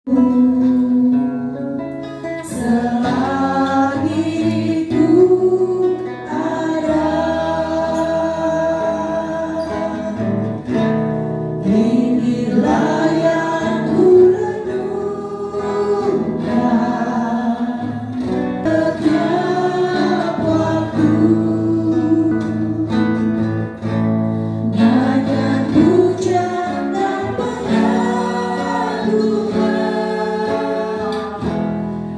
Selagi ku ada inilah yang ku renungkan setiap waktu. Nyanyian pujian dan pengagungan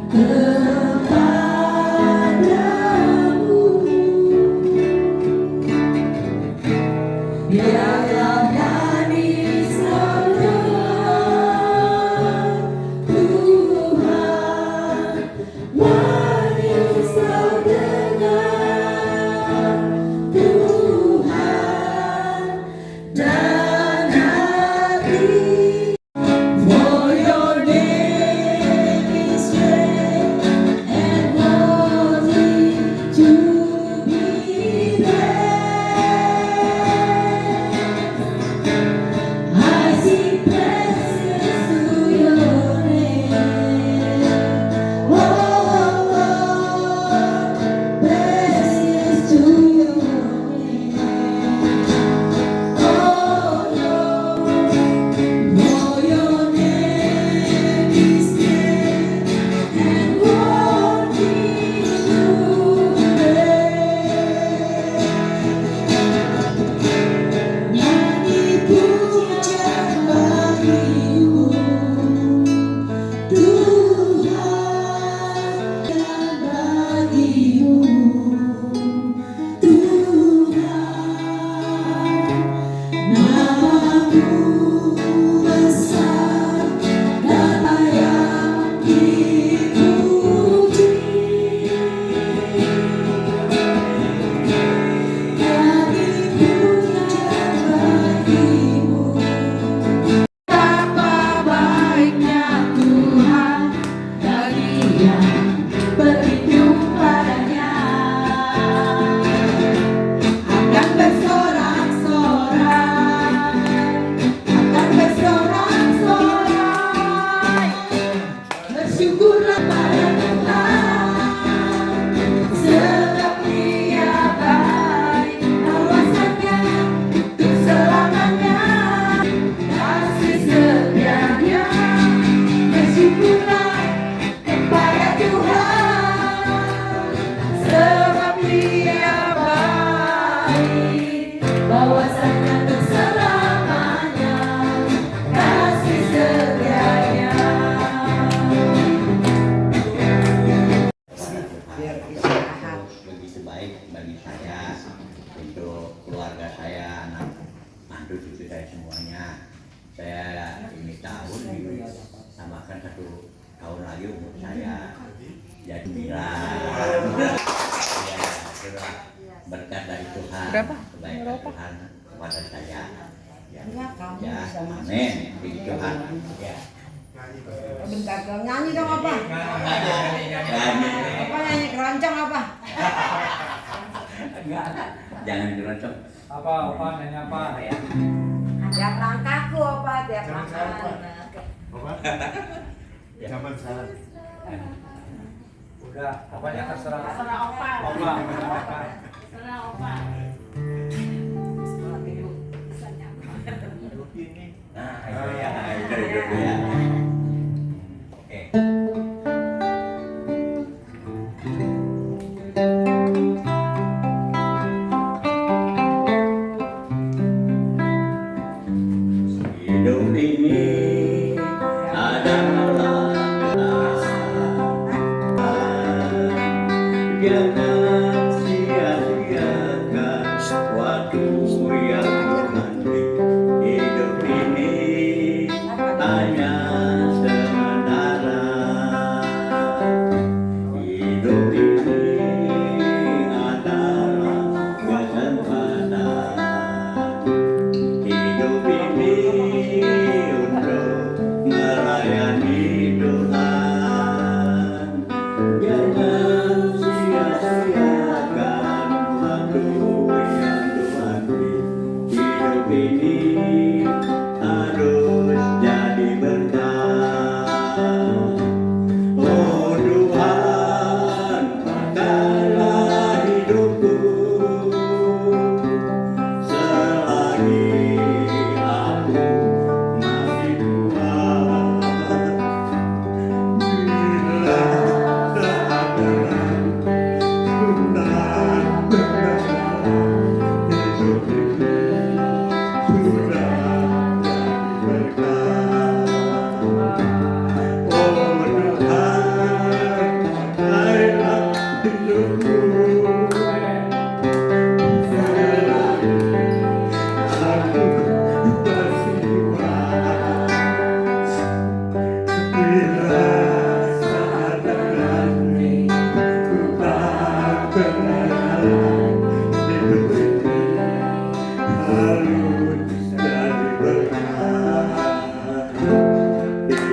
kepadamu. Biarlah nyanyi saudara Tuhan, mari saudara Tuhan dan hati. For your name is great and worthy to be praised. I sing praises to your name, oh Lord, praises to your name, oh Lord. For your name is great and worthy to praise. Nyanyi pujian bagimu, Tuhan, dan bagimu, Tuhan. Namamu besar dan layak dipuji. Nyanyi pujian bagimu. Betapa baiknya Tuhan bagi yang berlindung padanya. Akan bersorak-sorai, bersyukurlah pada Tuhan, sebab Dia baik, awasannya untuk selamanya, kasih setianya. Bersyukurlah kepada Tuhan, sebab Dia baik, bahwasanya untuk selamanya, kasih setianya. Begitu baik bagi saya, untuk keluarga saya, anak mantu cucu saya semuanya. Saya ini tahun tambahkan 1 tahun lagi umur saya jadi 9. Ya, itulah berkat dari Tuhan, kebaikan Tuhan kepada saya. Ya, amin. Puji Tuhan. Ya. Bentar dong, nyanyi dong apa? Apa nyanyi keroncong apa? Jangan dironcong. Apa nyanyi apa? Tiap langkahku apa? Tiap langkah. Zaman sekarang. Udah, apanya terserah. Terserah opa. Opa. Terserah opa. Nah, itu ya, itu ya. Oke. Hidup ini adalah jangan sia-siakan waktu yang nanti. Hidup ini hanya sementara. Hidup ini adalah kesempatan. Hidup ini untuk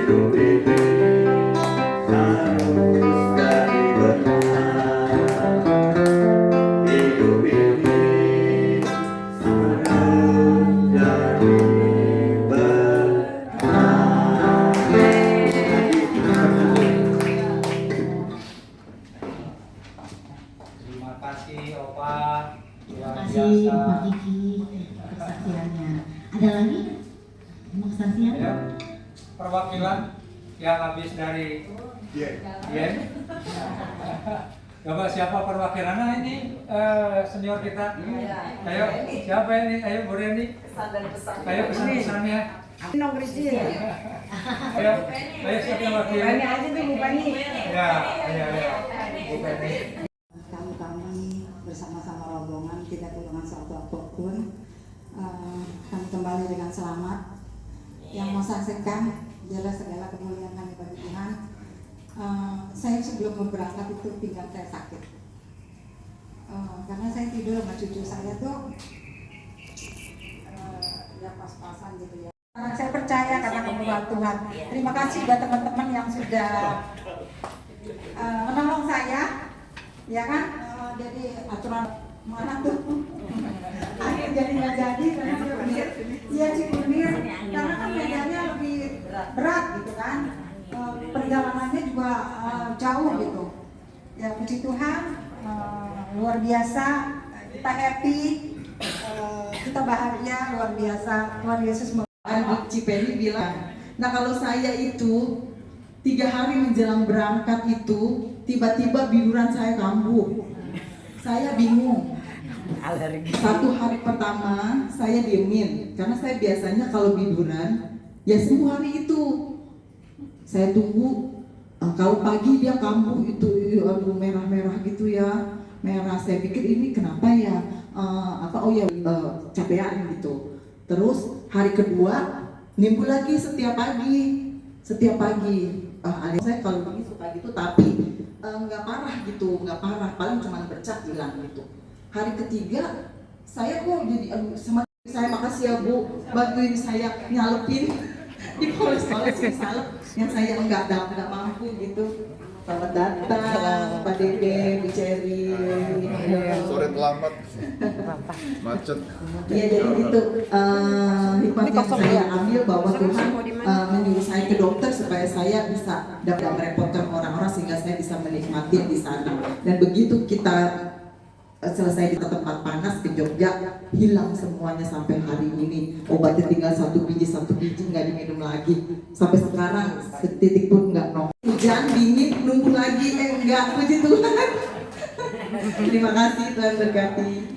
hidup ini harus dari benar. Hidup ini harus dari benar. Terima kasih Opa. Terima Luar kasih biasa. Pak Kiki kesaksiannya. Ada lagi? Mau kesaksian? Ya, perwakilan yang habis dari Yen. Coba siapa perwakilannya ini senior kita? Ayo, siapa ini? Ayo Bu Reni. Ayo pesan-pesannya. Nong Rizky ya? Ayo siapa yang wakil? Pani aja tuh Bu Pani. Ya, ayo. Bu Reni. Kami bersama-sama rombongan tidak kehilangan suatu apapun. Kami kembali dengan selamat. Yang mau saksikan jelas segala kemuliaan kami bagi Tuhan. Saya sebelum berangkat itu pinggang saya sakit. Karena saya tidur sama cucu saya tuh ya pas-pasan gitu ya. Saya percaya karena kemuliaan Tuhan. Terima kasih buat teman-teman yang sudah menolong saya. Ya kan, jadi aturan mana tuh akhir jadi nggak jadi karena iya Cikunir karena kan medannya lebih berat gitu kan, perjalanannya juga jauh gitu ya. Puji Tuhan, luar biasa, kita happy, kita bahagia, luar biasa. Tuhan Yesus Cipeni bilang, nah kalau saya itu 3 hari menjelang berangkat itu tiba-tiba biduran saya kambuh. Saya bingung. 1 hari pertama saya diemin karena saya biasanya kalau biduran ya semua hari itu. Saya tunggu, kalau pagi dia kambuh itu aduh merah-merah gitu ya. Merah, saya pikir ini kenapa ya? Capean gitu. Terus hari kedua nimbul lagi setiap pagi. Adik saya kalau begini suka gitu, tapi nggak parah gitu, nggak parah, paling cuma bercat hilang gitu. Hari ketiga saya kok jadi sama saya, makasih ya Bu bantuin saya nyalepin dipoles-poles salep yang saya nggak mampu gitu. Selamat datang Pak Dede, Bu Cherry. Sore terlambat, macet. Iya, jadi itu hikmah yang saya ambil bahwa Tuhan menyuruh saya ke dokter supaya saya bisa dapat merepotkan orang-orang sehingga saya bisa menikmati di sana. Dan begitu kita selesai di tempat panas di Jogja, hilang semuanya sampai hari ini. Obatnya tinggal satu biji nggak diminum lagi. Sampai sekarang setitik pun nggak nongol. Hujan dingin nunggu lagi enggak, puji Tuhan. Terima kasih, Tuhan berkati.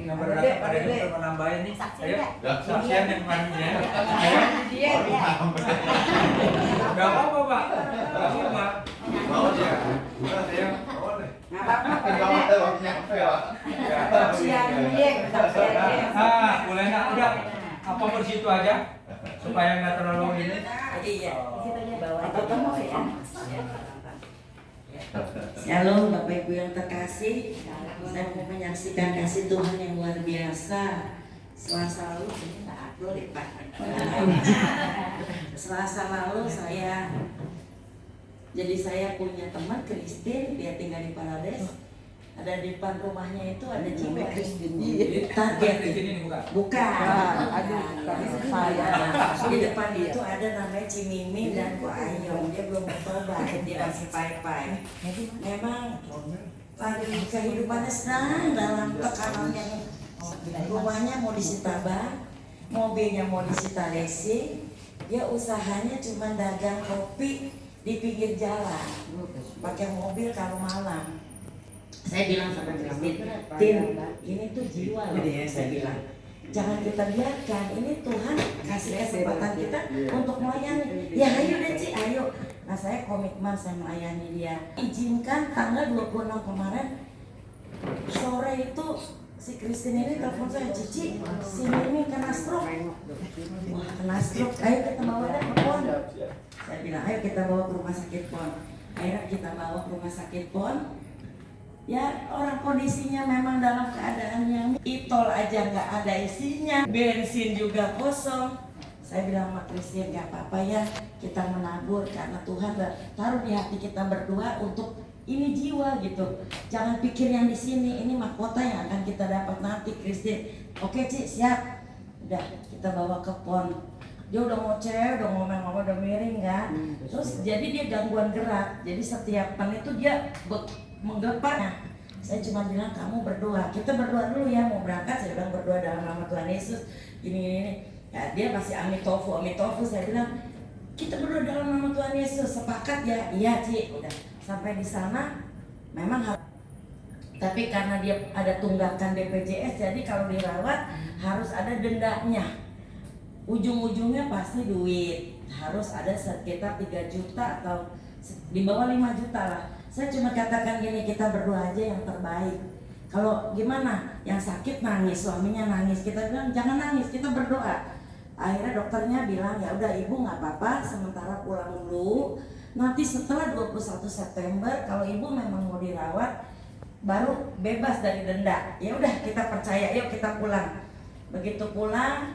Yang berdatang pada ini menambahin nih. Ayo, saksian yang kemarinnya. Ayo. Gak apa-apa Pak. Gak apa-apa. Mau aja. Ayo. Boleh nak udah apa bersitu aja supaya nggak terlalu ini. Iya. Shalom Bapak Ibu yang terkasih, saya mau menyaksikan kasih Tuhan yang luar biasa. Selasa lalu ini nggak upload ya Pak. Selasa lalu saya punya teman Christine, dia tinggal di Parades. Ada di depan rumahnya itu ada cewek target bukan. Di depan itu ada namanya Cimimi dan Ko Ayong. Dia belum bertobat, dia masih pai-pai. Memang lagi kehidupannya senang dalam tekanan yang rumahnya mau disita bank, mobilnya mau disita leasing. Dia usahanya cuma dagang kopi di pinggir jalan, pakai mobil kalau malam. Saya bilang sama Christine, Tin, ini tuh jiwa loh, saya bilang. Jangan kita biarkan, ini Tuhan kasih kesempatan kita untuk melayani. Ya ayo deh Ci, ayo. Nah saya komitmen, saya melayani dia. Izinkan tanggal 26 kemarin, sore itu si Christine ini telepon saya, Cici, si Mimi kena stroke. Wah kena stroke, ayo kita bawa dia ke PON. Saya bilang, ayo kita bawa ke rumah sakit PON. Akhirnya kita bawa ke rumah sakit PON. Ya orang kondisinya memang dalam keadaan yang itol aja nggak ada isinya, bensin juga kosong. Saya bilang sama Christine, gak apa-apa ya kita menabur karena Tuhan taruh di hati kita berdua untuk ini jiwa gitu. Jangan pikir yang di sini, ini mahkota yang akan kita dapat nanti. Christine, oke Ci, siap. Udah kita bawa ke PON. Dia udah ngoceh, udah ngomong-ngomong, udah miring kan. Terus jadi dia gangguan gerak. Jadi setiap PON itu dia menggepar. Saya cuma bilang kamu berdoa. Kita berdoa dulu ya, mau berangkat saya bilang berdoa dalam nama Tuhan Yesus. Ini. Ya, dia masih amitofu. Saya bilang kita berdoa dalam nama Tuhan Yesus. Sepakat ya? Iya Ci. Udah sampai di sana memang tapi karena dia ada tunggakan BPJS, jadi kalau dirawat harus ada dendanya. Ujung-ujungnya pasti duit. Harus ada sekitar 3 juta atau di bawah 5 juta lah. Saya cuma katakan gini, kita berdoa aja yang terbaik. Kalau gimana? Yang sakit nangis, suaminya nangis. Kita bilang jangan nangis, kita berdoa. Akhirnya dokternya bilang ya udah ibu nggak apa-apa, sementara pulang dulu. Nanti setelah 21 September kalau ibu memang mau dirawat baru bebas dari denda. Ya udah kita percaya, yuk kita pulang. Begitu pulang,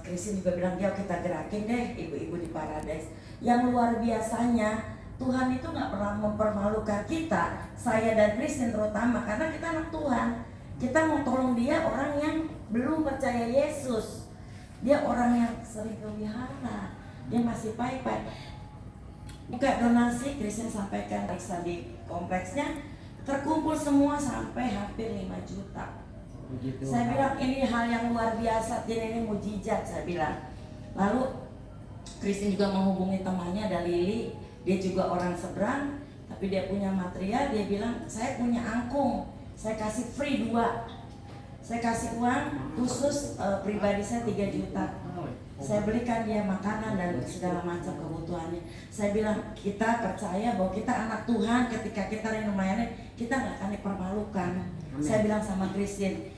Christine juga bilang yuk kita gerakin deh ibu-ibu di Paradise. Yang luar biasanya Tuhan itu nggak pernah mempermalukan kita, saya dan Christine terutama, karena kita anak Tuhan. Kita mau tolong dia orang yang belum percaya Yesus. Dia orang yang sering ke wihara, dia masih pai-pai. Buka donasi, Christine sampaikan periksa di kompleksnya, terkumpul semua sampai hampir 5 juta. Saya bilang ini hal yang luar biasa, ini mujizat saya bilang. Lalu Christine juga menghubungi temannya, ada Lili, dia juga orang seberang, tapi dia punya material, dia bilang saya punya angkung, saya kasih free 2. Saya kasih uang khusus pribadi saya 3 juta. Saya belikan dia makanan dan segala macam kebutuhannya. Saya bilang kita percaya bahwa kita anak Tuhan, ketika kita melayani kita nggak akan dipermalukan. Saya bilang sama Christine,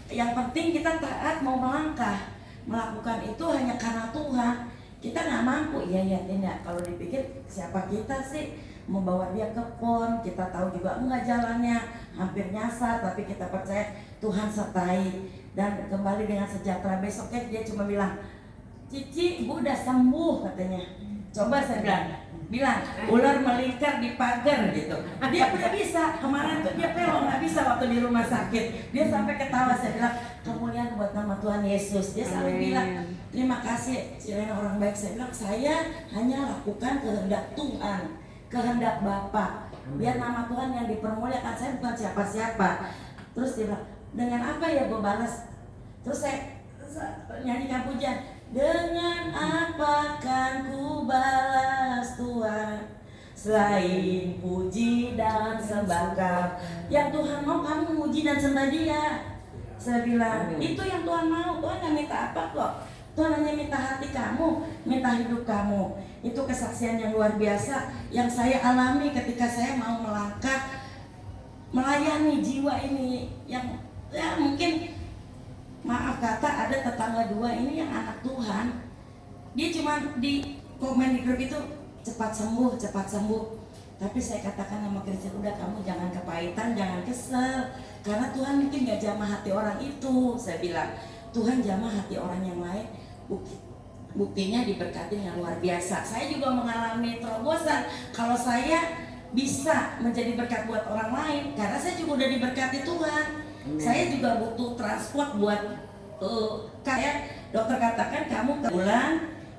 yang penting kita taat mau melangkah. Melakukan itu hanya karena Tuhan. Kita nggak mampu, iya tidak. Kalau dipikir siapa kita sih membawa dia ke PON, kita tahu juga enggak jalannya, hampir nyasar, tapi kita percaya Tuhan sertai. Dan kembali dengan sejahtera. Besoknya dia cuma bilang, Cici, ibu udah sembuh katanya. Coba saya bilang ular melingkar di pagar gitu. Dia udah bisa, kemarin tuh dia pelong nggak bisa waktu di rumah sakit. Dia sampai ketawa, saya bilang kemuliaan buat nama Tuhan Yesus. Dia selalu bilang terima kasih, Sirena orang baik. Saya bilang saya hanya lakukan kehendak Tuhan, kehendak Bapa. Biar nama Tuhan yang dipermuliakan, saya bukan siapa-siapa. Terus dia bilang dengan apa ya gue balas? Terus saya nyanyikan pujian, dengan apa kan ku balas Tuhan selain puji dan sembah Kau. Yang Tuhan mau kamu memuji dan sembah Dia. Saya bilang itu yang Tuhan mau. Tuhan nggak minta apa kok. Tuhan hanya minta hati kamu, minta hidup kamu. Itu kesaksian yang luar biasa yang saya alami ketika saya mau melangkah melayani jiwa ini yang ya mungkin maaf kata ada tetangga 2 ini yang anak Tuhan. Dia cuma di komen di grup itu cepat sembuh. Tapi saya katakan sama Christian, udah kamu jangan kepahitan, jangan kesel, karena Tuhan mungkin gak jamah hati orang itu. Saya bilang Tuhan jamah hati orang yang lain. Buktinya diberkati yang luar biasa. Saya juga mengalami terobosan. Kalau saya bisa menjadi berkat buat orang lain, karena saya juga udah diberkati Tuhan. Saya juga butuh transport buat kayak dokter katakan kamu ke bulan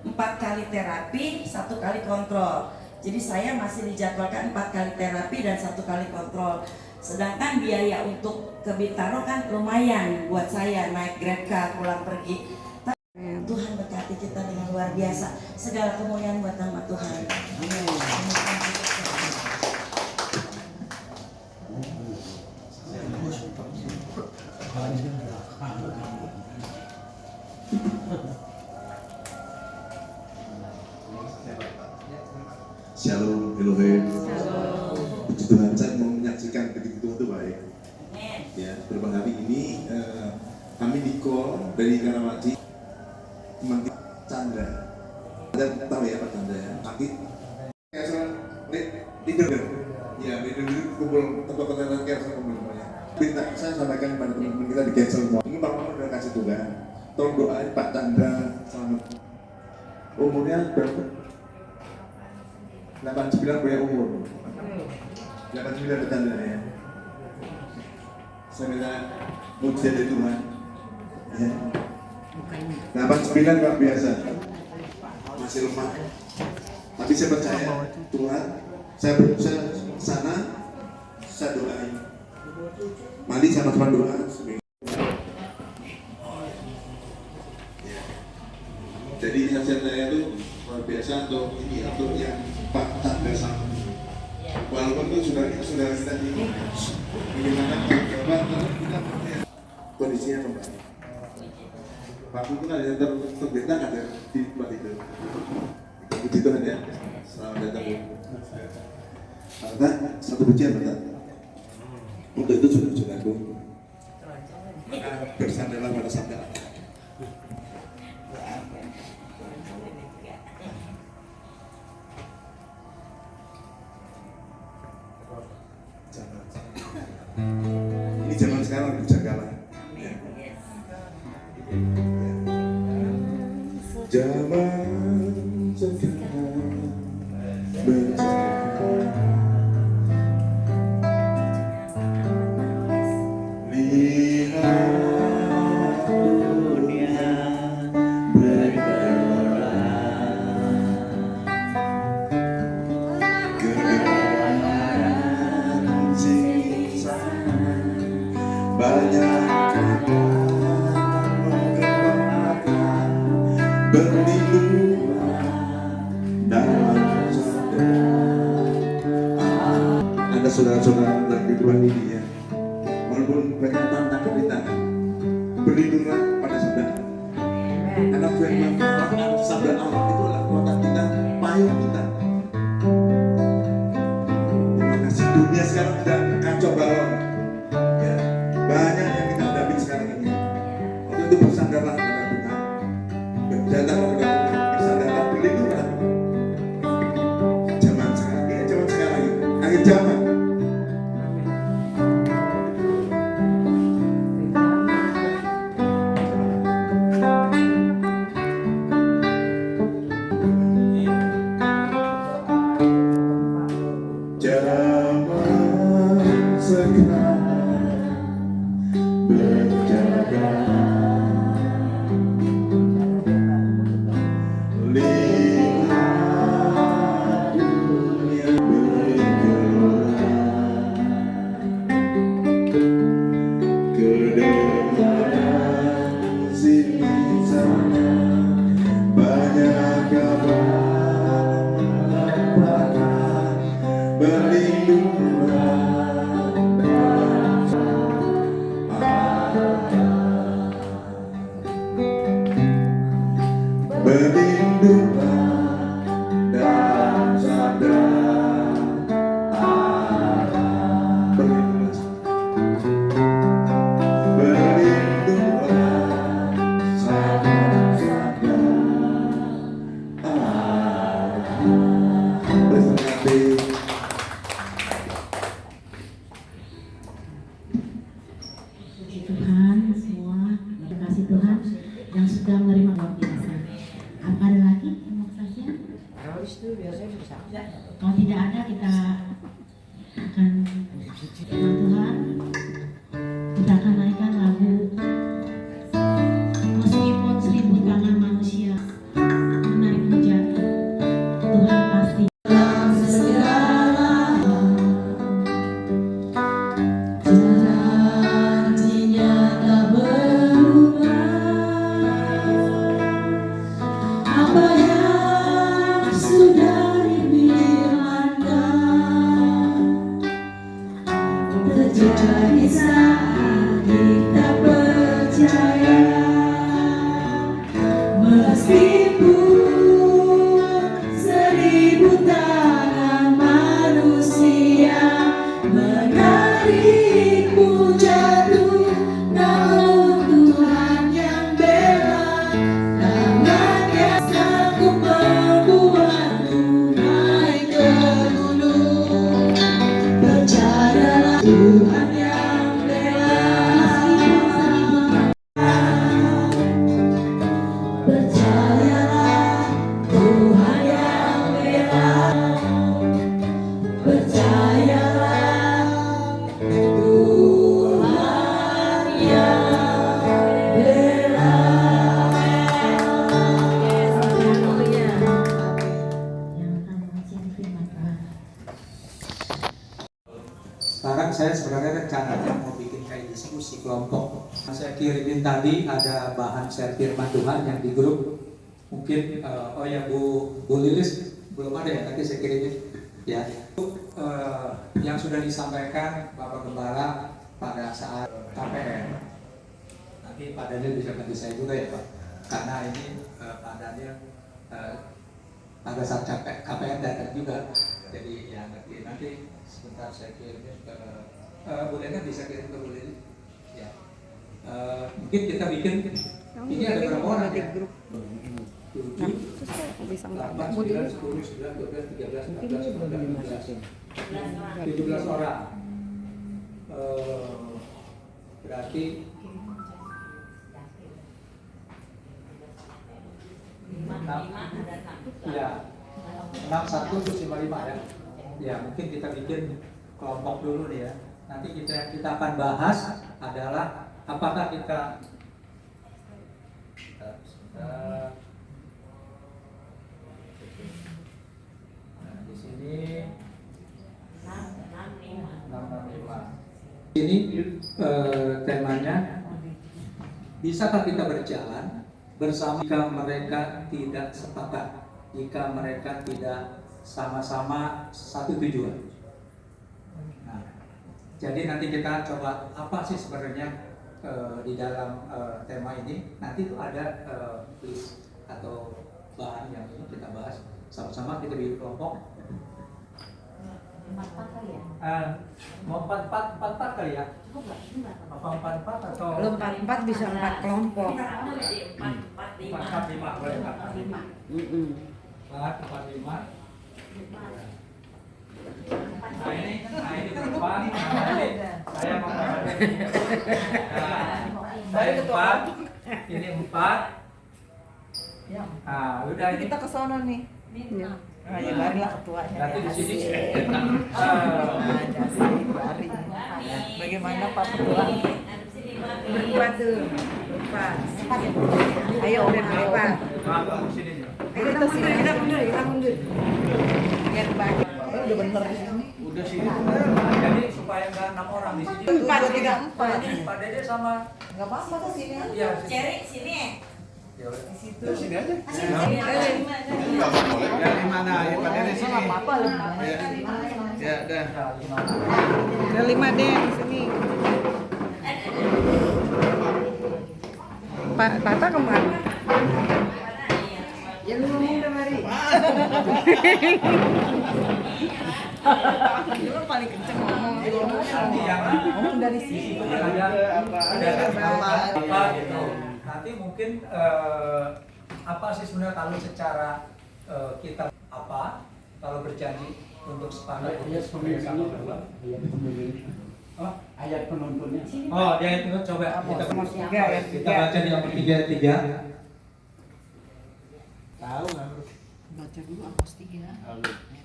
4 kali terapi, 1 kali kontrol. Jadi saya masih dijadwalkan 4 kali terapi dan 1 kali kontrol. Sedangkan biaya untuk ke Bintaro kan lumayan buat saya naik Grab car pulang pergi. Tuhan berkati kita dengan luar biasa. Segala kemuliaan buat nama Tuhan. Amin. Shalom, Elohim. Puji Tuhan, saya mau menyaksikan ketika Tuhan itu baik. Ya, beberapa hari ini kami di call dari Karawaci, teman Chandra. Anda tahu ya Pak Chandra ya? Sakit. Leader. Ya, leader kumpul tempat kesehatan cancel kumpul semuanya. Minta saya sampaikan kepada teman-teman kita di cancel semua. Ini Pak Mama udah kasih tugas. Tolong doain Pak Chandra selamat Umurnya berapa? 89 punya umur. 89 betul ya. Saya minta mujizat dari Tuhan. Ya. 89 luar biasa. Masih lemah. Tapi saya percaya Tuhan. Saya berusaha sana. Saya doain. Mari sama-sama doa. Ya. Jadi hasil saya itu luar biasa untuk ini, untuk yang Pak Bersama. Walaupun itu sudah kita ini, bagaimana kita kondisinya kembali. Waktu itu kan yang terberita ada di tempat itu. Puji Tuhan ya. Selamat datang. Karena satu pujian betul. Untuk itu saudara-saudaraku, bersandarlah pada sabda Allah. Ini zaman sekarang berjagalah. Ya. Zaman sekarang berjaga. Lihat dunia bergelora, kebenaran sisa, banyak kata menggerakkan, berlindunglah dalam sabda. Anda saudara-saudara dalam kehidupan ini ya, walaupun banyak tantangan di tangan, berlindunglah pada sabda. Karena firman Tuhan, sabda Allah itu adalah kekuatan kita, payung kita. Terima kasih. Dunia sekarang sedang kacau balau. Ya, banyak yang kita hadapi sekarang ini. Waktu itu bersandarlah pada Tuhan, berjalanlah pada Tuhan, bersandarlah, berlindunglah. Zaman sekarang, ya zaman sekarang ini, akhir zaman. Zaman sekarang berjaga, lihat dunia bergelora, kedengaran sini sana, banyak kabar mengatakan, berlindunglah dalam berlindunglah dalam sabda Allah. Berlindunglah sama sabda Allah. Berserti. Puji Tuhan semua, terima kasih Tuhan yang sudah menerima luar biasa. Apa ada lagi yang mau saja? Kalau tidak ada, kita akan firman Tuhan. Kita akan naikkan lagu meskipun 1000 tangan manusia menarik menjadi Tuhan pasti. Janjinya tak berubah. Apa yang sudah difirmankan terjadi saat kita percaya. Meskipun 1000 tangan manusia menarikmu jatuh, namun Tuhan yang bela, tangan yang sanggup diskusi kelompok. Saya kirimin tadi ada bahan share firman Tuhan yang di grup. Mungkin oh ya Bu Lilis belum ada ya, nanti saya kirimin ya. Yang sudah disampaikan Bapak Gembala pada saat KPR. Nanti Pak Daniel bisa bantu saya juga ya Pak, karena ini Pak Daniel pada saat KPR datang juga. Jadi ya nanti sebentar saya kirimnya ke Bu Daniel, bisa kirim ke Bu Lilis ya. Mungkin kita bikin ini ada berapa orang ya? 7, 8, 9, 10, 11, 12, 13, 14, 15, 17 orang. Berarti 6 ya, 61 terus 55 ya. Ya mungkin kita bikin kelompok dulu nih ya. Nanti kita akan bahas adalah apakah kita di sini 665. Ini temanya, bisakah kita berjalan bersama jika mereka tidak sepakat, jika mereka tidak sama-sama satu tujuan. Nah, jadi nanti kita coba apa sih sebenarnya di dalam tema ini. Nanti itu ada list atau bahan yang ini kita bahas sama-sama, kita bikin kelompok. 4 kali ya? Mau 4 kali ya? Cukup nggak? Apa 4 atau? Kalau 4 bisa 4 kelompok. 4-5 boleh 4-5. 4-5. Nah ini berempat. Saya mau saya 4. Ini 4. Ah, udah ini. Kita ke sono nih. Ya. Nah, ya barulah ketuanya. Nanti di sini. Bari. Bagaimana Pak Ketua? Berempat tuh. Berempat. Ayo udah berempat. Di sini. Kita sini, kita mundur. Biar bagi. Udah bener di sini. Udah sini. Jadi supaya enggak 6 orang di sini. 4. Pak Dede sama Enggak apa-apa ke sini. iya. Ceri sini. Ya udah. Di sini aja. Dari mana? Ya, Pak Dede sini. Apa-apa lu. Ya, dah. Ada 5 deh di sini. Pak Tata kemana? Ya lu ngomong udah mari. Lu paling kenceng ngomong. Ngomong dari sini. Ada apa gitu. Nanti mungkin apa sih sebenarnya kalau secara kita apa kalau berjanji untuk sepakat sama berdua. Oh, Ayat penuntunnya. oh dia itu coba kita baca di nomor 3. Tahu nggak bro? Baca dulu Amos 3.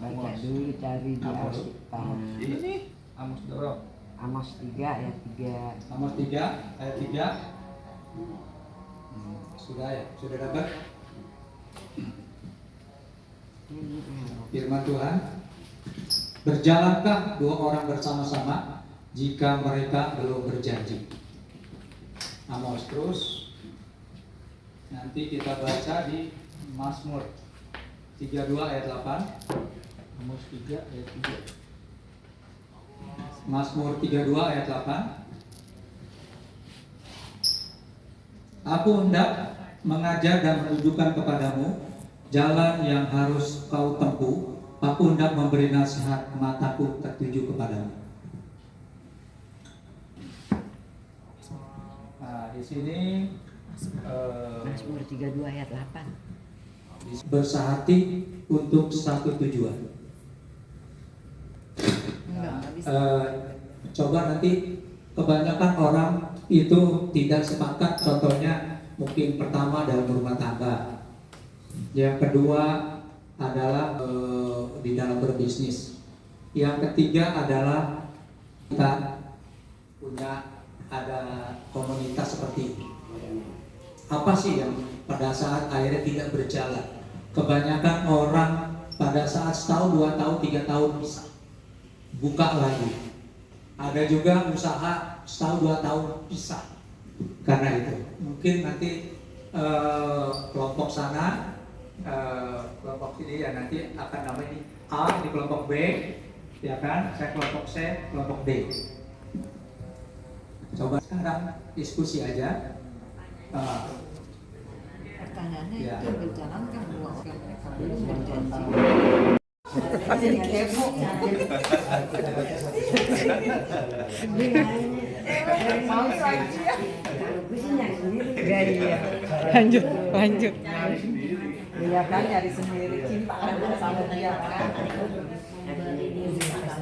Baca dulu cari di Amos. Alkitab. Ini Amos dorong. Amos 3 ayat 3. Amos 3 ayat 3. Sudah ya, sudah dapat? Firman Tuhan, berjalankah 2 orang bersama-sama jika mereka belum berjanji? Amos terus. Nanti kita baca di Mazmur 32 ayat 8. Amos 3 ayat 3. Mazmur 32 ayat 8. Aku hendak mengajar dan menunjukkan kepadamu jalan yang harus kau tempuh. Aku hendak memberi nasihat, mataku tertuju kepadamu. Nah, di sini Mazmur 32 ayat 8. bersehati untuk satu tujuan. Coba nanti kebanyakan orang itu tidak sepakat. Contohnya mungkin pertama dalam rumah tangga, yang kedua adalah di dalam berbisnis, yang ketiga adalah kita punya ada komunitas seperti ini. Apa sih yang pada saat akhirnya tidak berjalan? Kebanyakan orang pada saat setahun, 2 tahun, 3 tahun bisa buka lagi. Ada juga usaha setahun 2 tahun pisah. Karena itu mungkin nanti kelompok sana, kelompok ini ya nanti akan namanya A, di kelompok B, ya kan? Saya kelompok C, kelompok D. Coba sekarang diskusi aja. Pertanyaannya Ya. itu berjalankan dua orang mereka belum berjanji. Jadi kepo. Lanjut. Iya kan nyari sendiri, cinta kan sama dia kan.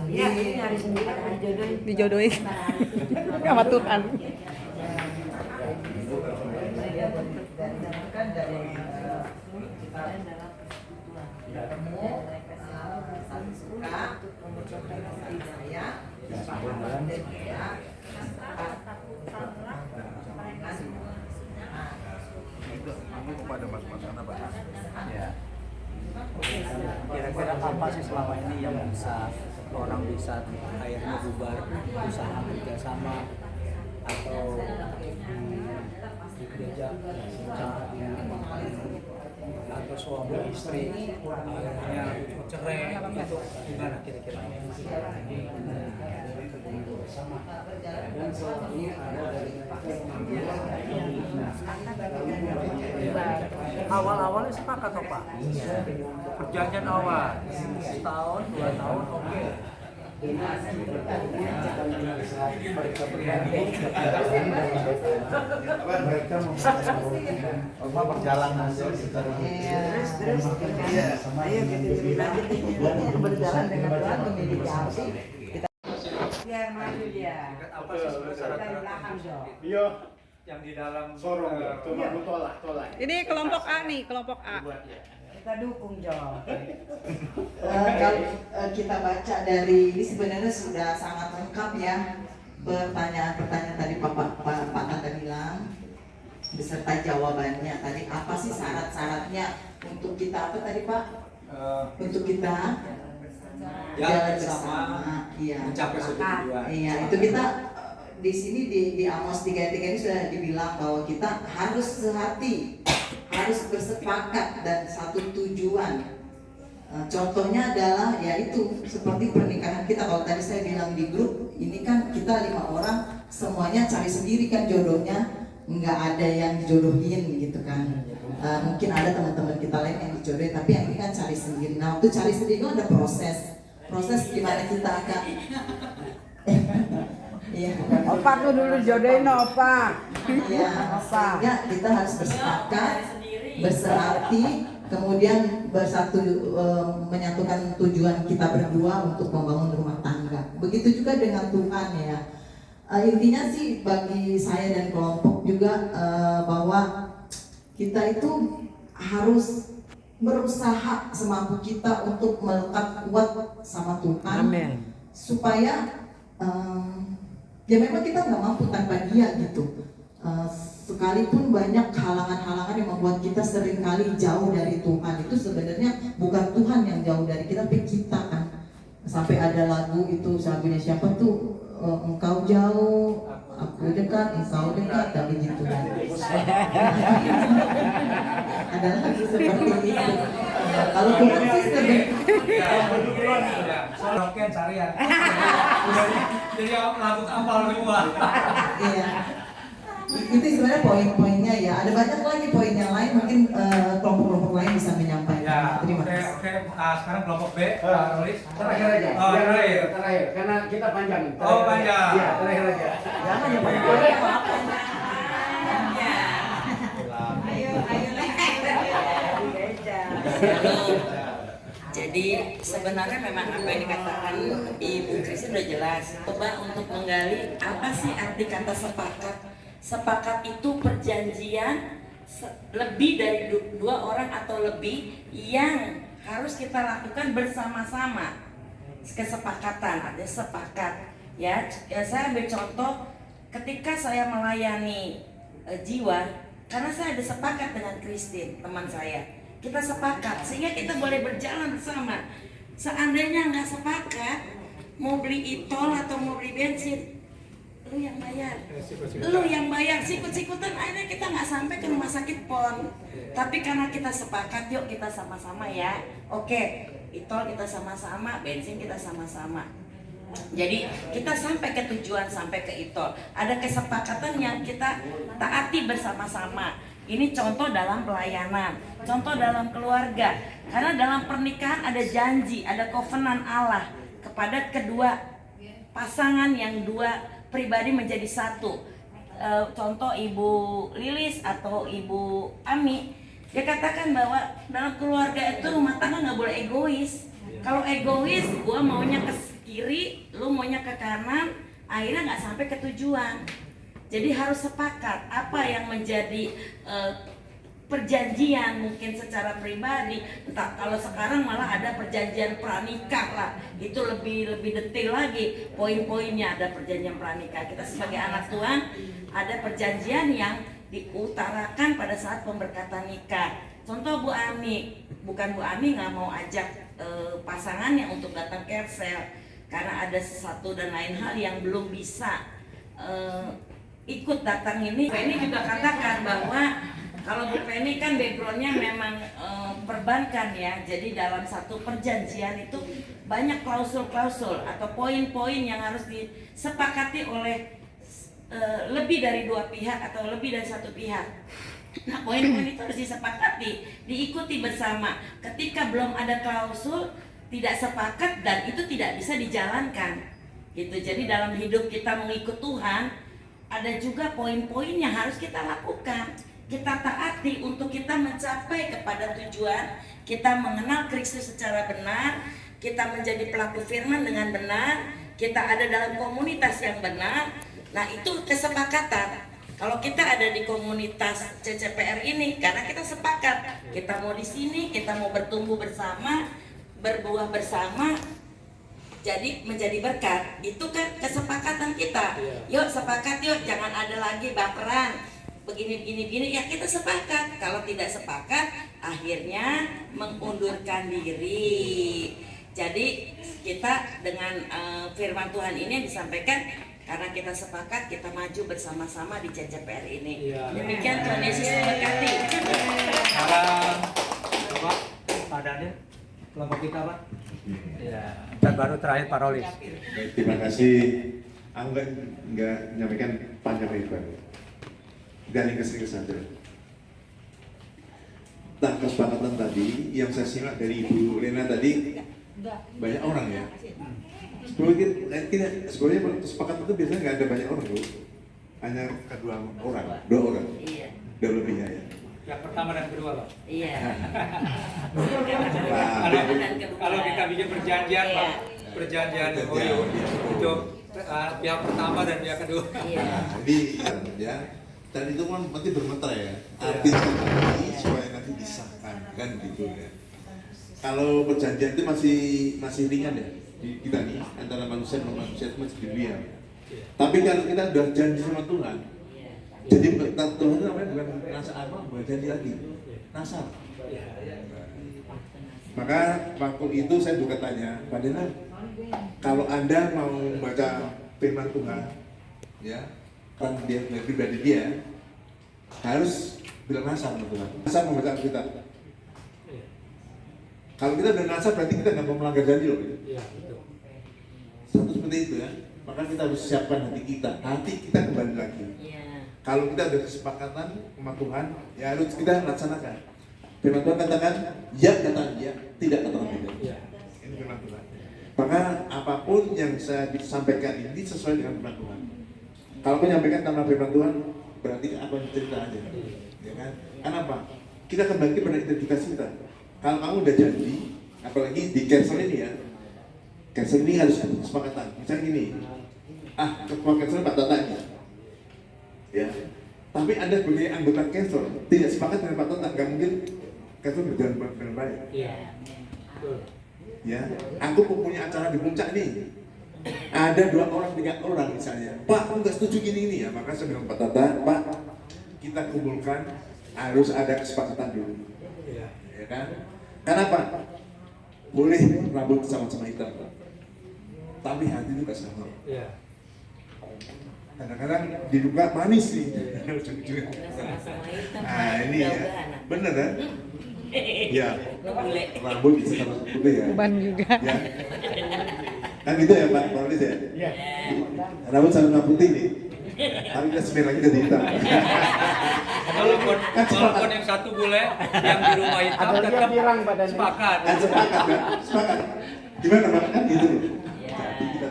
Iya, nyari sendiri dijodohin sama Tuhan. Kan dari kita ketemu saling suka mengucapkan kasih sayang dan dia Kamu kepada mas-mas karena banyak. Ya. Kira-kira apa sih selama ini yang bisa orang bisa akhirnya bubar, usaha kerjasama atau diajak atau suami istri akhirnya cerai itu gimana kira-kira? Awal-awalnya sepakat toh Pak? Perjanjian awal setahun 2 tahun oke. Mereka mau berjalan hasil terus ayo kita lanjut berjalan dengan Tuhan memiliki hati kita biar maju dia Apa sih sebenarnya syarat dari belakang dong. Iya, yang di dalam sorong tolak. Ini kelompok A nih, kelompok A. Kita dukung Jo. Kalau kita baca dari ini sebenarnya sudah sangat lengkap ya pertanyaan-pertanyaan tadi Pak Tata bilang beserta jawabannya tadi apa sih syarat-syaratnya untuk kita apa tadi Pak? Untuk kita jalan bersama, iya. mencapai suatu tujuan. Iya, itu kita di sini di Amos 3 ayat 3 ini sudah dibilang bahwa kita harus sehati, harus bersepakat dan satu tujuan. Contohnya adalah yaitu seperti pernikahan kita. Kalau tadi saya bilang di grup ini kan kita 5 orang semuanya cari sendiri kan jodohnya, nggak ada yang dijodohin gitu kan. Mungkin ada teman-teman kita lain yang dijodohin, tapi yang ini kan cari sendiri. Nah, waktu cari sendiri itu ada proses gimana kita akan iya. Opa tuh dulu jodohin Opa. Iya, sehingga kita harus bersepakat, berserati, kemudian bersatu menyatukan tujuan kita berdua untuk membangun rumah tangga. Begitu juga dengan Tuhan ya. Intinya sih bagi saya dan kelompok juga bahwa kita itu harus berusaha semampu kita untuk melekat kuat sama Tuhan. Amin. Supaya ya memang kita nggak mampu tanpa Dia gitu. Sekalipun banyak halangan-halangan yang membuat kita seringkali jauh dari Tuhan, itu sebenarnya bukan Tuhan yang jauh dari kita, tapi kita kan. Sampai ada lagu itu, lagunya siapa tuh, engkau jauh, aku dekat, engkau dekat, tapi gitu kan. Ada lagu seperti itu. Kalau Tuhan sih sebenarnya Soroken carian. Jadi lagu apal semua. iya. Itu sebenarnya poin-poinnya ya. Ada banyak lagi poin yang lain, mungkin kelompok-kelompok lain bisa menyampaikan. Ya, Terima oke. kasih. Sekarang kelompok B, Rolis. Terakhir aja. Oh, Terakhir. Karena kita panjang. Oh, panjang. Iya, terakhir aja. Jangan yang banyak-banyak. Jadi sebenarnya memang apa yang dikatakan Ibu Kris sudah jelas. Coba untuk menggali apa sih arti kata sepakat. Sepakat itu perjanjian lebih dari 2 orang atau lebih yang harus kita lakukan bersama-sama. Kesepakatan, ada sepakat. Ya saya ambil contoh ketika saya melayani jiwa, karena saya ada sepakat dengan Christine, teman saya. Kita sepakat sehingga kita boleh berjalan bersama. Seandainya nggak sepakat, mau beli e-tol atau mau beli bensin, lu yang bayar sikut-sikutan, akhirnya kita nggak sampai ke rumah sakit PON. Tapi karena kita sepakat, yuk kita sama-sama ya, oke, itol kita sama-sama, bensin kita sama-sama, jadi kita sampai ke tujuan, sampai ke itol. Ada kesepakatan yang kita taati bersama-sama. Ini contoh dalam pelayanan, contoh dalam keluarga. Karena dalam pernikahan ada janji, ada kovenan Allah kepada kedua pasangan yang dua pribadi menjadi satu. Contoh Ibu Lilis atau Ibu Ami, dia katakan bahwa dalam keluarga itu rumah tangga nggak boleh egois. Kalau egois, gua maunya ke kiri, lu maunya ke kanan, akhirnya nggak sampai ke tujuan. Jadi harus sepakat apa yang menjadi perjanjian mungkin secara pribadi. Entah, kalau sekarang malah ada perjanjian pranikah lah, itu lebih detail lagi poin-poinnya. Ada perjanjian pranikah. Kita sebagai anak Tuhan ada perjanjian yang diutarakan pada saat pemberkatan nikah. Contoh Bu Ami, bukan Bu Ami nggak mau ajak pasangannya untuk datang ke Ersel karena ada sesuatu dan lain hal yang belum bisa ikut datang ini. Ini juga katakan bahwa kalau Bu Penny kan backgroundnya memang perbankan ya, jadi dalam satu perjanjian itu banyak klausul-klausul atau poin-poin yang harus disepakati oleh lebih dari dua pihak atau lebih dari satu pihak. Nah, poin-poin itu harus disepakati, diikuti bersama. Ketika belum ada klausul, tidak sepakat dan itu tidak bisa dijalankan. Gitu. Jadi dalam hidup kita mengikut Tuhan, ada juga poin-poin yang harus kita lakukan. Kita taati untuk kita mencapai kepada tujuan, kita mengenal Kristus secara benar, kita menjadi pelaku firman dengan benar, kita ada dalam komunitas yang benar. Nah, itu kesepakatan. Kalau kita ada di komunitas CCPR ini, karena kita sepakat, kita mau di sini, kita mau bertumbuh bersama, berbuah bersama, jadi menjadi berkat. Itu kan kesepakatan kita. Yuk sepakat, yuk jangan ada lagi baperan. Begini ya, kita sepakat. Kalau tidak sepakat, akhirnya mengundurkan diri. Jadi kita dengan firman Tuhan ini yang disampaikan, karena kita sepakat, kita maju bersama-sama di CCPR ini. Demikian, Tuhan Yesus memberkati. Sekarang Bapak, Pak Daniel, kelompok kita Pak. Ya. Dan baru terakhir Pak Rolis. Baik, terima kasih. Aku nggak menyampaikan panjang lebar. Garing kesini saja. Nah, kesepakatan tadi yang saya simak dari Ibu Lena tadi, banyak orang ya. Sebenarnya kesepakatan itu biasanya nggak ada banyak orang, Bu. Hanya dua orang. Iya. Udah lebih ya. Yang pertama dan kedua Pak. Iya. Kalau kita bikin perjanjian Pak, perjanjian itu pihak pertama dan pihak kedua. Iya. Jadi ya, dan itu kan nanti bermetra ya. Artinya nanti supaya nanti disahkan kan gitu ya. Kalau perjanjian itu masih ringan ya. Kita nih antara manusia dan manusia itu masih diam. Tapi kalau kita udah janji sama Tuhan, jadi Tuhan itu namanya bukan nasar apa, bukan janji lagi, nasar. Maka waktu itu saya juga tanya, Pak Dena, kalau Anda mau baca firman Tuhan, ya, kan dia pribadi dia harus bilang nasar sama Tuhan. Nasar membaca Alkitab. Kalau kita udah nasar berarti kita nggak mau melanggar janji loh. Satu seperti itu ya. Maka kita harus siapkan hati kita kembali lagi. Kalau kita ada kesepakatan sama Tuhan, ya harus kita laksanakan. Firman Tuhan katakan, ya katakan ya, tidak katakan tidak. Ini firman Tuhan. Maka apapun yang saya sampaikan ini sesuai dengan firman Tuhan. Kalau menyampaikan karena firman Tuhan, berarti apa yang cerita aja. Ya kan? Kenapa? Kita kembali pada identitas kita. Kalau kamu udah janji, apalagi di cancel ini ya, cancel ini harus kesepakatan. Misalnya gini, ketua cancel Pak Tata ini, ya. Tapi Anda sebagai anggota cancel tidak sepakat dengan Pak Tata, nggak mungkin cancel berjalan dengan baik. Ya, aku punya acara di puncak nih. Ada 2 orang, 3 orang misalnya. Pak, aku nggak setuju gini ya. Maka saya bilang Pak Tata, Pak, kita kumpulkan, harus ada kesepakatan dulu. Ya kan? Kenapa? Boleh rambut sama-sama hitam, tapi hati itu gak sama. Kadang-kadang diduga manis nih. Nah ini ya, bener kan? Ya, rambut bisa sama putih ya. Ban juga. Ya. Kan gitu ya Pak Polis ya? Iya. Rambut sama putih nih. Tapi kita semir lagi jadi hitam. Walaupun yang satu boleh, yang di rumah hitam tetap sepakat. Sepakat kan? Sepakat. Gimana Pak? Kan gitu loh.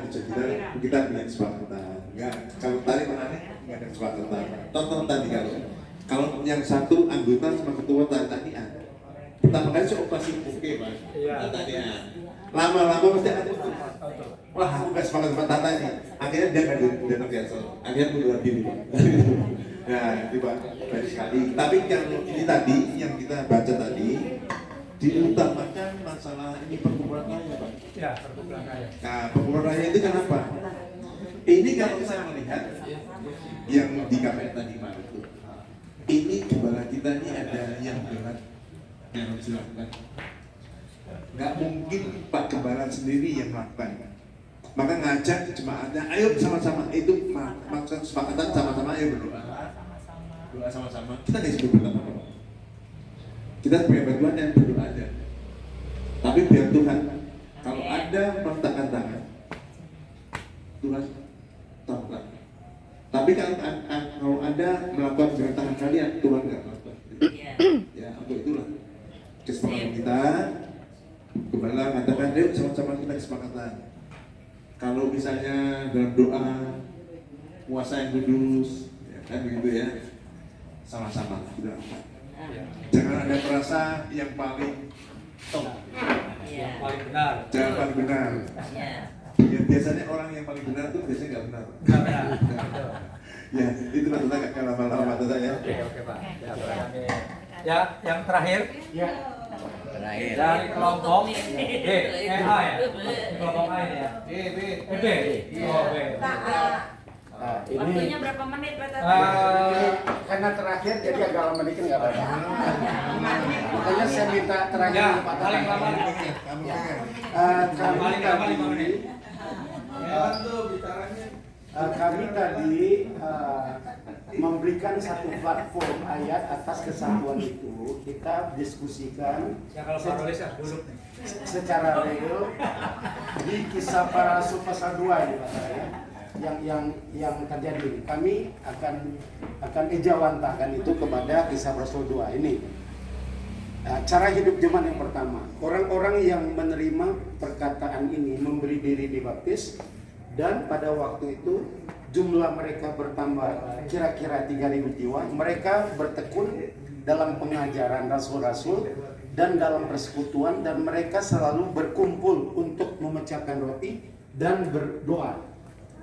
Jadi kita punya kesepakatan. Enggak, kalau tadi menarik nggak ada kesepakatan. Tonton tadi kalau yang satu anggota sama ketua tanian. Pertama kali saya operasi oke Pak. Tanian. Lama-lama mesti ada tuh. Wah, aku nggak sepakat sama Tata ini. Akhirnya dia nggak biasa. Akhirnya mundur diri Pak. Nah, itu Pak, baik sekali. Tapi yang ini tadi, yang kita baca tadi, diutamakan masalah ini perkumpulan raya Pak. Ya, perkumpulan raya. Nah, perkumpulan raya itu kenapa? Ini kalau saya melihat yang di KPR tadi Maret itu, ini gembala kita ini ada yang berat yang harus dilakukan. Nggak mungkin Pak Gembala sendiri yang melakukan. Maka ngajak jemaatnya, ayo sama-sama, itu maksud kesepakatan sama-sama, ayo berdoa. Doa sama-sama, kita nggak sebut apa-apa. Kita sebagai bantuan yang berdoa aja. Tapi biar Tuhan, kalau ada meletakkan tangan, Tuhan tahulah. Tapi kalau ada melakukan dengan tangan kalian, Tuhan nggak melakukan. Ya, untuk itulah kesepakatan kita. Gembala mengatakan, ayo sama-sama kita kesepakatan. Kalau misalnya dalam doa puasa yang kudus, ya kan begitu ya, sama-sama kita. Jangan ada perasa yang paling top, yang paling benar. Jangan paling benar. Ya, biasanya orang yang paling benar itu biasanya nggak benar. Ya, itu maksudnya nggak lama-lama ya. Oke Pak. Ya, yang terakhir. Ya. Dari kelompok A ya? Kelompok A ini ya? B. Oh, B. Waktunya berapa menit Pak Tata? Karena terakhir jadi agak lama dikit nggak apa-apa. Makanya saya minta terakhir Ya, Pak Tata. paling lama. Paling lama 5 menit. Kami tadi memberikan satu platform ayat atas kesatuan itu. Kita diskusikan secara real di Kisah Para Rasul pasal 2 ini Pak saya. Yang terjadi. Kami akan ejawantahkan itu kepada Kisah Rasul 2 ini. Cara hidup jemaat yang pertama, orang-orang yang menerima perkataan ini memberi diri dibaptis, dan pada waktu itu jumlah mereka bertambah kira-kira 3.000 jiwa. Mereka bertekun dalam pengajaran rasul-rasul dan dalam persekutuan, dan mereka selalu berkumpul untuk memecahkan roti dan berdoa.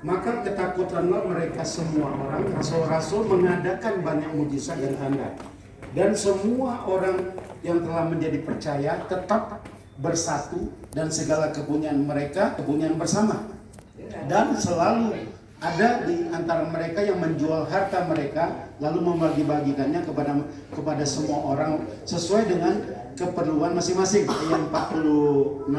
Maka ketakutanlah mereka semua orang, rasul-rasul mengadakan banyak mujizat dan tanda. Dan semua orang yang telah menjadi percaya tetap bersatu, dan segala kepunyaan mereka kepunyaan bersama. Dan selalu ada di antara mereka yang menjual harta mereka lalu membagi-bagikannya kepada semua orang sesuai dengan keperluan masing-masing. Ayat 46,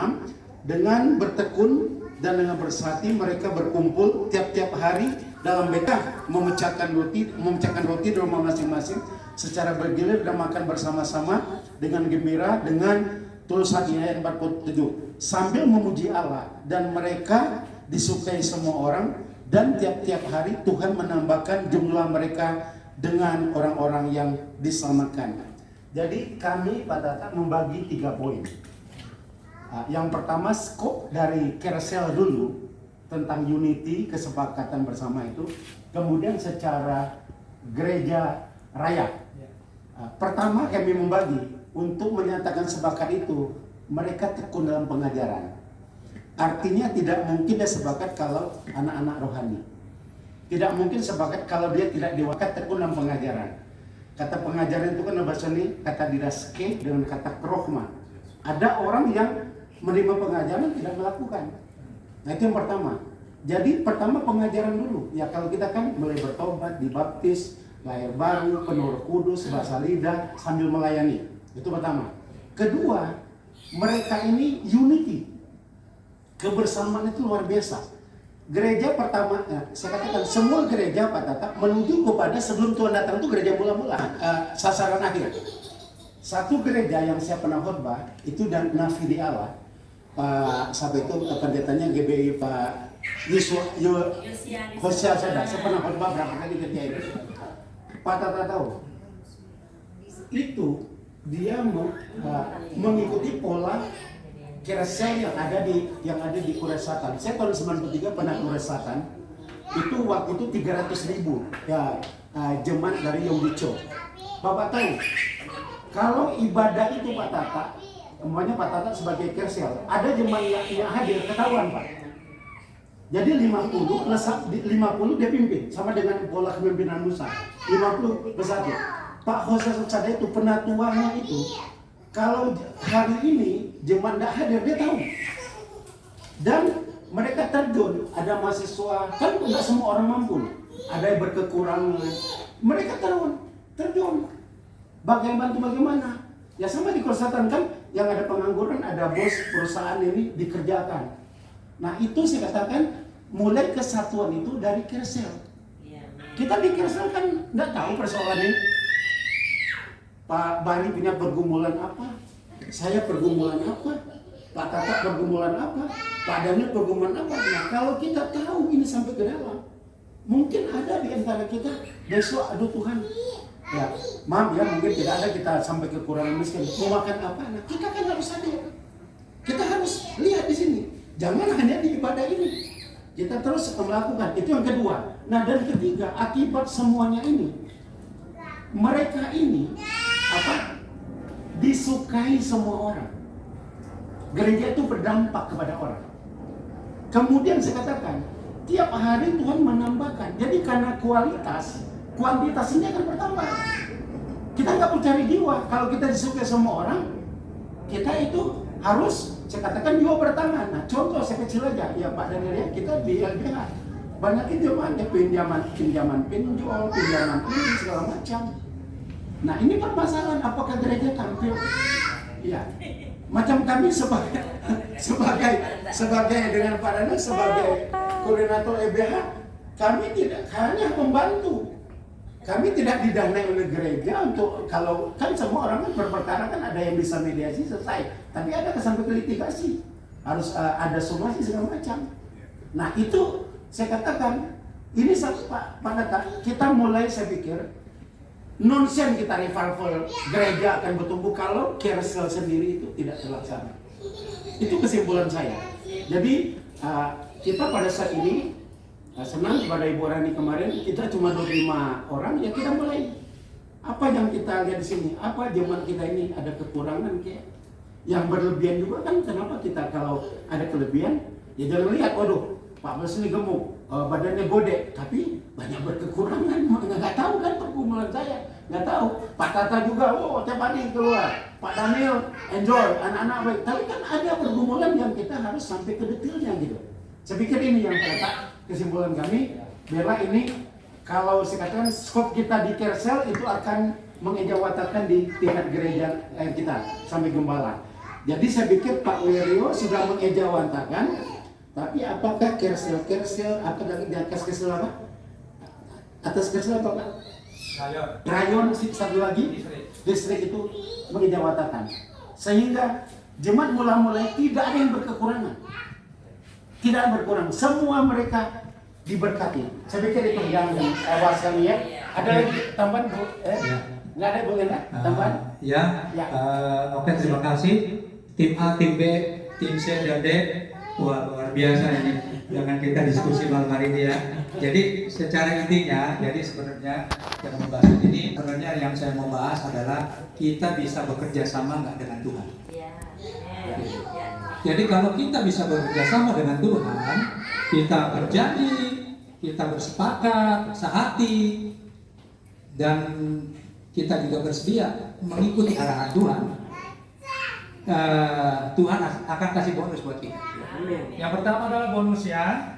dengan bertekun dan dengan bersati mereka berkumpul tiap-tiap hari dalam beta memecahkan roti di rumah masing-masing secara bergilir dan makan bersama-sama dengan gembira dengan tulus hati. Ayat 47, sambil memuji Allah, dan mereka disukai semua orang, dan tiap-tiap hari Tuhan menambahkan jumlah mereka dengan orang-orang yang diselamatkan. Jadi kami pada membagi 3 poin. Yang pertama, skop dari Kersel dulu tentang unity, kesepakatan bersama itu. Kemudian secara gereja raya. Pertama kami membagi untuk menyatakan sepakat itu, mereka tekun dalam pengajaran. Artinya tidak mungkin dia sepakat kalau anak-anak rohani. Tidak mungkin sepakat kalau dia tidak diwakat tekun dalam pengajaran. Kata pengajaran itu kan bahasa ini kata didaske dengan kata krohma. Ada orang yang menerima pengajaran tidak melakukan. Nah itu yang pertama. Jadi pertama pengajaran dulu. Ya kalau kita kan mulai bertobat, dibaptis, lahir baru, penuh Roh Kudus, bahasa lidah sambil melayani. Itu pertama. Kedua, mereka ini unity. Kebersamaan itu luar biasa. gereja pertama, saya katakan semua gereja Pak Tata menuju kepada sebelum Tuhan datang itu gereja mula-mula, sasaran akhir. Satu gereja yang saya pernah khotbah itu dan Nafi di Allah, Pak sampai itu pendetanya GBI Pak Hosea Sada. Saya pernah khotbah berapa kali ketika itu. Pak Tata tahu itu dia mengikuti pola Kersel yang ada di Korea Selatan. Saya tahun 93 pernah Korea Selatan. Itu waktu itu 300.000 ya jemaat dari Yonggicho. Bapak tahu kalau ibadah itu Pak Tata, umpamanya Pak Tata sebagai Kersel, ada jemaat yang hadir ketahuan Pak. Jadi 50 plus 50 dia pimpin sama dengan pola kepemimpinan Musa. 50 bersatu. Pak Hosea Sada itu penatuannya itu kalau hari ini jemaat tidak hadir dia tahu. Dan mereka terjun, ada mahasiswa, kan tidak semua orang mampu. Ada yang berkekurangan. Mereka terjun. Bagaimana? Ya sama di Korsatan kan yang ada pengangguran, ada bos perusahaan ini dikerjakan. Nah itu saya katakan mulai kesatuan itu dari Kersel. Kita di Kersel kan tidak tahu persoalan ini. Pak Bani punya pergumulan apa? Saya pergumulan apa? Pak Tata pergumulan apa? Pak Daniel pergumulan apa? Nah kalau kita tahu ini sampai ke dalam, mungkin ada di antara kita besok, aduh Tuhan, ya maaf ya mungkin tidak ada kita sampai kekurangan miskin. Mau makan apa? Nah kita kan harus hadir. Kita harus lihat di sini. Jangan hanya di ibadah ini. Kita terus melakukan. Itu yang kedua. Nah dan ketiga, akibat semuanya ini, mereka ini disukai semua orang. Gereja itu berdampak kepada orang. Kemudian saya katakan, tiap hari Tuhan menambahkan. Jadi karena kuantitas ini akan bertambah. Kita nggak perlu cari jiwa. Kalau kita disukai semua orang, kita itu harus, saya katakan jiwa bertangan. Nah contoh saya kecil aja, ya Pak Daniel ya, kita di LBH banyak pinjamannya, pinjaman pinjol, pinjaman ini segala macam. Nah ini permasalahan, apakah gereja tampil? Ya, macam kami sebagai dengan Pak Daniel sebagai koordinator EBH, kami tidak hanya membantu. Kami tidak didanai oleh gereja untuk, kalau kan semua orang kan berperkara kan ada yang bisa mediasi selesai, tapi ada sampai ke litigasi, harus ada somasi segala macam. Nah itu saya katakan ini Pak Nata, kita mulai saya pikir nonsen kita revival gereja akan bertumbuh kalau Kersel sendiri itu tidak terlaksana. Itu kesimpulan saya. Jadi kita pada saat ini senang kepada Ibu Rani kemarin kita cuma 25 orang ya kita mulai. Apa yang kita lihat di sini? Apa jemaat kita ini ada kekurangan kayak yang berlebihan juga kan? Kenapa kita kalau ada kelebihan ya jangan lihat, waduh Pak Bos ini gemuk, badannya gede, tapi banyak berkekurangan. Nggak tahu kan pergumulan saya, nggak tahu. Pak Tata juga, tiap hari keluar. Pak Daniel enjoy, anak-anak baik. Tapi kan ada pergumulan yang kita harus sampai ke detailnya gitu. Saya pikir ini yang kata kesimpulan kami. Bella ini kalau saya katakan skop kita di Kersel itu akan mengejawatakan di tingkat gereja kita sampai gembala. Jadi saya pikir Pak Wirio sudah mengejawatakan. Tapi apakah Kersel apa dari di atas Kersel apa? Atas Kersel apa Pak? Rayon satu lagi distrik itu mengejawatakan. Sehingga jemaat mula-mula tidak ada yang berkekurangan. Tidak berkurang, semua mereka diberkati. Saya pikir itu yang awal sekali ya. Ada lagi tambahan Bu? Nggak ada Bu Lena? Tambahan? Ya. Oke, terima kasih. Tim A, tim B, tim C dan D. Wah, luar biasa ini dengan kita diskusi malam hari ini ya. Jadi secara intinya, jadi sebenarnya yang membahas ini, sebenarnya yang saya mau bahas adalah kita bisa bekerja sama nggak dengan Tuhan. Jadi kalau kita bisa bekerja sama dengan Tuhan, kita berjanji, kita bersepakat, sehati, dan kita juga bersedia mengikuti arahan Tuhan. Tuhan akan kasih bonus buat kita. Yang pertama adalah bonusnya.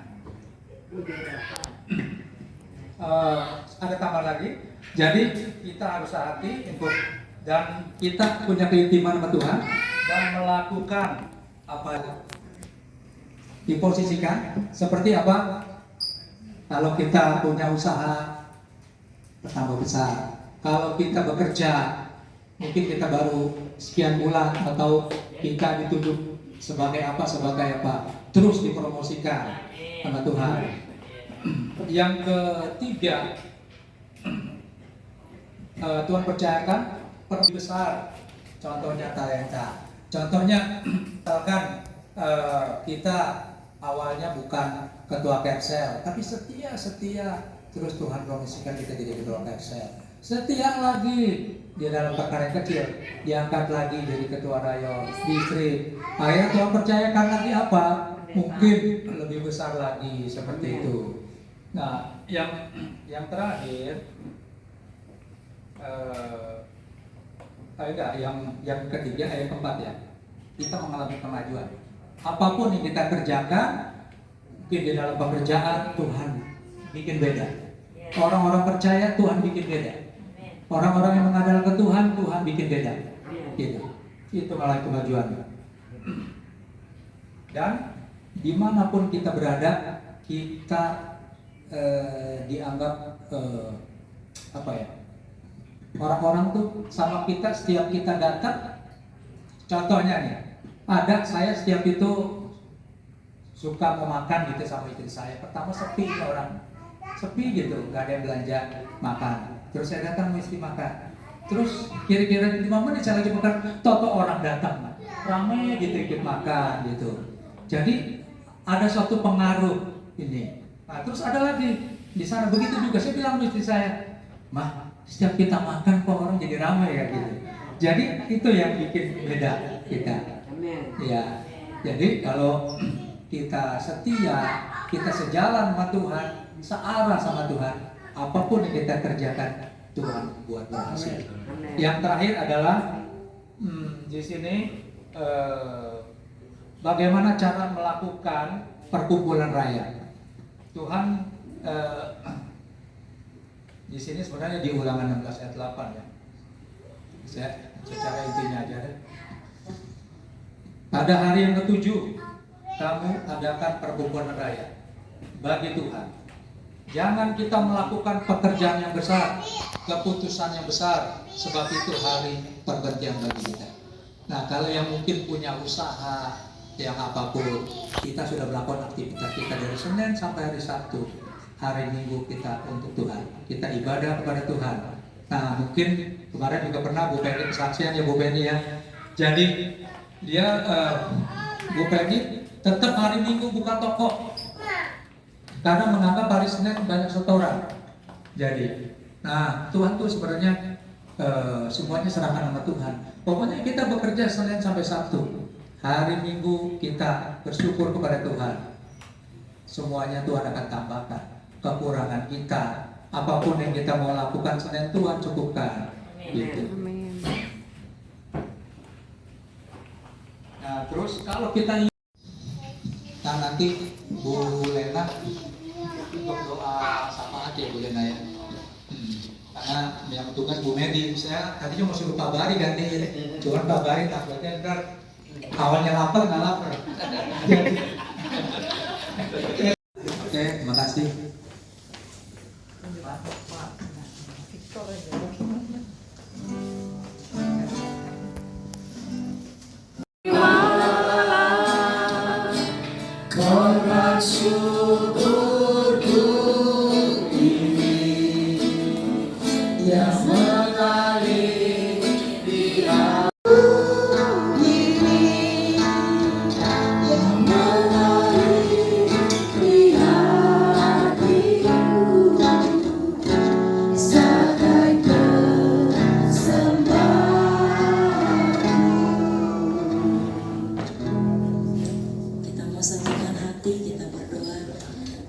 Ada tambah lagi. Jadi kita harus hati untuk dan kita punya keintiman sama Tuhan dan melakukan apa diposisikan seperti apa? Kalau kita punya usaha bertambah besar, kalau kita bekerja mungkin kita baru sekian bulan atau kita ditunjuk sebagai apa, terus dipromosikan sama Tuhan. Yang ketiga, Tuhan percayakan peran besar, contohnya talenta. Contohnya, misalkan kita awalnya bukan ketua Kersel, tapi setia, terus Tuhan promosikan kita jadi ketua Kersel. Setia lagi di dalam perkara yang kecil, diangkat lagi jadi ketua rayon, distrik. Akhirnya Tuhan percayakan lagi apa? Mungkin lebih besar lagi seperti itu. Nah, yang terakhir, yang ketiga, yang keempat ya, kita mengalami kemajuan. Apapun yang kita kerjakan, mungkin di dalam pekerjaan Tuhan bikin beda. Orang-orang percaya Tuhan bikin beda. Orang-orang yang mengandalkan Tuhan, Tuhan bikin beda. Gitu. Itu malah kemajuan. Dan dimanapun kita berada, kita dianggap orang-orang tuh sama kita setiap kita datang. Contohnya nih, saya setiap itu suka mau makan gitu sama istri saya. Pertama sepi gitu, nggak ada yang belanja makan. Terus saya datang mesti makan. Terus kira-kira 5 menit saya lagi makan, toto orang datang, ramai gitu ikut makan gitu. Jadi ada suatu pengaruh ini. Nah, terus ada lagi di sana begitu juga. Saya bilang istri saya, "Mah, setiap kita makan kok orang jadi ramai ya gitu." Jadi itu yang bikin beda kita. Ya. Jadi kalau kita setia, kita sejalan sama Tuhan, searah sama Tuhan, apapun yang kita kerjakan Tuhan buat berhasil. Yang terakhir adalah di sini bagaimana cara melakukan perkumpulan raya. Tuhan di sini sebenarnya di Ulangan 16 ayat 8 ya. Saya secara intinya aja deh. Pada hari yang ke-7 kamu adakan perkumpulan raya bagi Tuhan. Jangan kita melakukan pekerjaan yang besar, keputusan yang besar, sebab itu hari pergantian bagi kita. Nah, kalau yang mungkin punya usaha yang apapun, kita sudah melakukan aktivitas kita dari Senin sampai hari Sabtu. Hari Minggu kita untuk Tuhan, kita ibadah kepada Tuhan. Nah, mungkin kemarin juga pernah Bu Penny kesaksian ya, Bu Penny ya. Jadi dia Bu Penny tetap hari Minggu buka toko karena menganggap hari Senin banyak setoran. Jadi, nah Tuhan tuh sebenarnya semuanya serahkan sama Tuhan. Pokoknya kita bekerja Senin sampai Sabtu. Hari Minggu kita bersyukur kepada Tuhan. Semuanya Tuhan akan tambahkan. Kekurangan kita, apapun yang kita mau lakukan Senin, Tuhan cukupkan. Gitu. Nah, terus kalau kita nanti Bu Lena untuk doa sama aja Bu Lena ya. Karena yang tugas Bu Medi, saya tadinya mau suruh Pak Bari gantiin, cuman Pak Bari takutnya ntar awalnya lapar nggak lapar. Oke, terima kasih.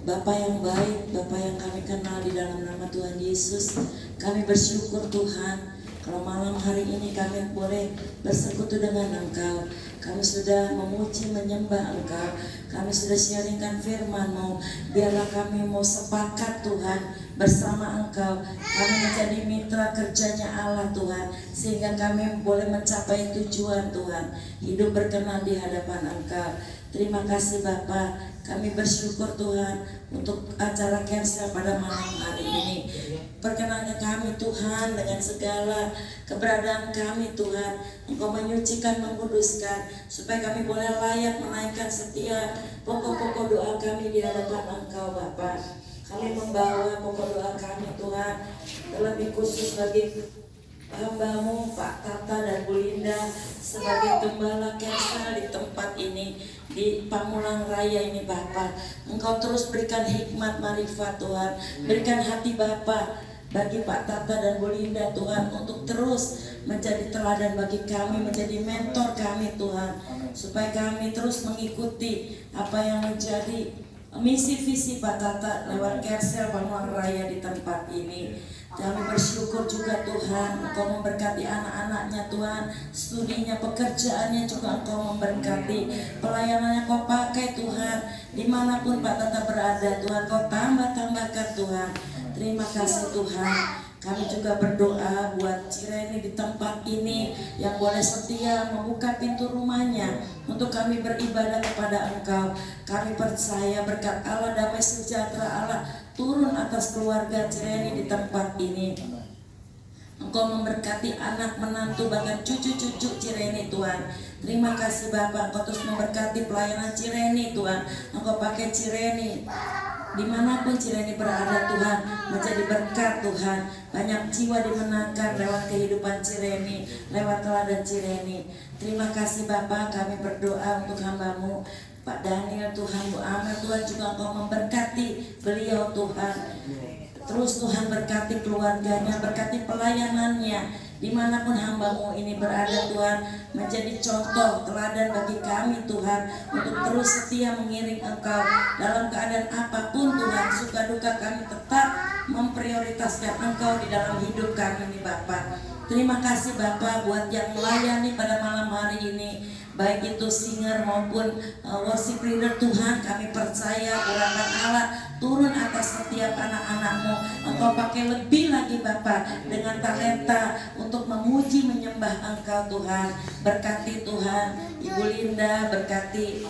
Bapa yang baik, Bapa yang kami kenal di dalam nama Tuhan Yesus, kami bersyukur Tuhan kalau malam hari ini kami boleh bersekutu dengan Engkau. Kami sudah memuji, menyembah Engkau. Kami sudah sharingkan firman-Mu. Biarlah kami mau sepakat Tuhan bersama Engkau. Kami menjadi mitra kerjanya Allah Tuhan, sehingga kami boleh mencapai tujuan Tuhan, hidup berkenan di hadapan Engkau. Terima kasih Bapa, kami bersyukur Tuhan untuk acara Kersel pada malam hari ini. Perkenannya kami Tuhan dengan segala keberadaan kami Tuhan, Engkau menyucikan, menguduskan, supaya kami boleh layak menaikkan setiap pokok-pokok doa kami di hadapan Engkau Bapa. Kami membawa pokok doa kami Tuhan, terlebih khusus bagi hamba-Mu Pak Tata dan Bu Linda sebagai gembala Kersel di tempat ini, di Pamulang Raya ini Bapa. Engkau terus berikan hikmat marifat Tuhan, berikan hati Bapa bagi Pak Tata dan Bu Linda Tuhan, untuk terus menjadi teladan bagi kami, menjadi mentor kami Tuhan, supaya kami terus mengikuti apa yang menjadi misi visi Pak Tata lewat Kersel Pamulang Raya di tempat ini. Kami bersyukur juga Tuhan, Engkau memberkati anak-anaknya Tuhan, studinya, pekerjaannya juga Engkau memberkati, pelayanannya Kau pakai Tuhan, dimanapun Pak Tata berada Tuhan, Kau tambah-tambahkan Tuhan. Terima kasih Tuhan. Kami juga berdoa buat Cireni di tempat ini yang boleh setia membuka pintu rumahnya untuk kami beribadah kepada Engkau. Kami percaya berkat Allah, damai sejahtera Allah turun atas keluarga Cireni di tempat ini. Engkau memberkati anak, menantu, bahkan cucu-cucu Cireni Tuhan. Terima kasih Bapak, Engkau terus memberkati pelayanan Cireni Tuhan. Engkau pakai Cireni dimanapun Cireni berada Tuhan, menjadi berkat Tuhan. Banyak jiwa dimenangkan lewat kehidupan Cireni, lewat teladan Cireni. Terima kasih Bapak, kami berdoa untuk hamba-Mu Pak Daniel Tuhan, Bu Amel Tuhan, juga Engkau memberkati beliau Tuhan. Terus Tuhan berkati keluarganya, berkati pelayanannya, dimanapun hamba-Mu ini berada Tuhan, menjadi contoh teladan bagi kami Tuhan, untuk terus setia mengiring Engkau dalam keadaan apapun Tuhan. Suka duka kami tetap memprioritaskan Engkau di dalam hidup kami ini Bapak. Terima kasih Bapak buat yang melayani pada malam hari ini, baik itu singer maupun worship leader Tuhan. Kami percaya urapan Allah turun atas setiap anak-anak-Mu. Engkau pakai lebih lagi Bapak dengan talenta untuk memuji menyembah Engkau Tuhan. Berkati Tuhan Ibu Linda, berkati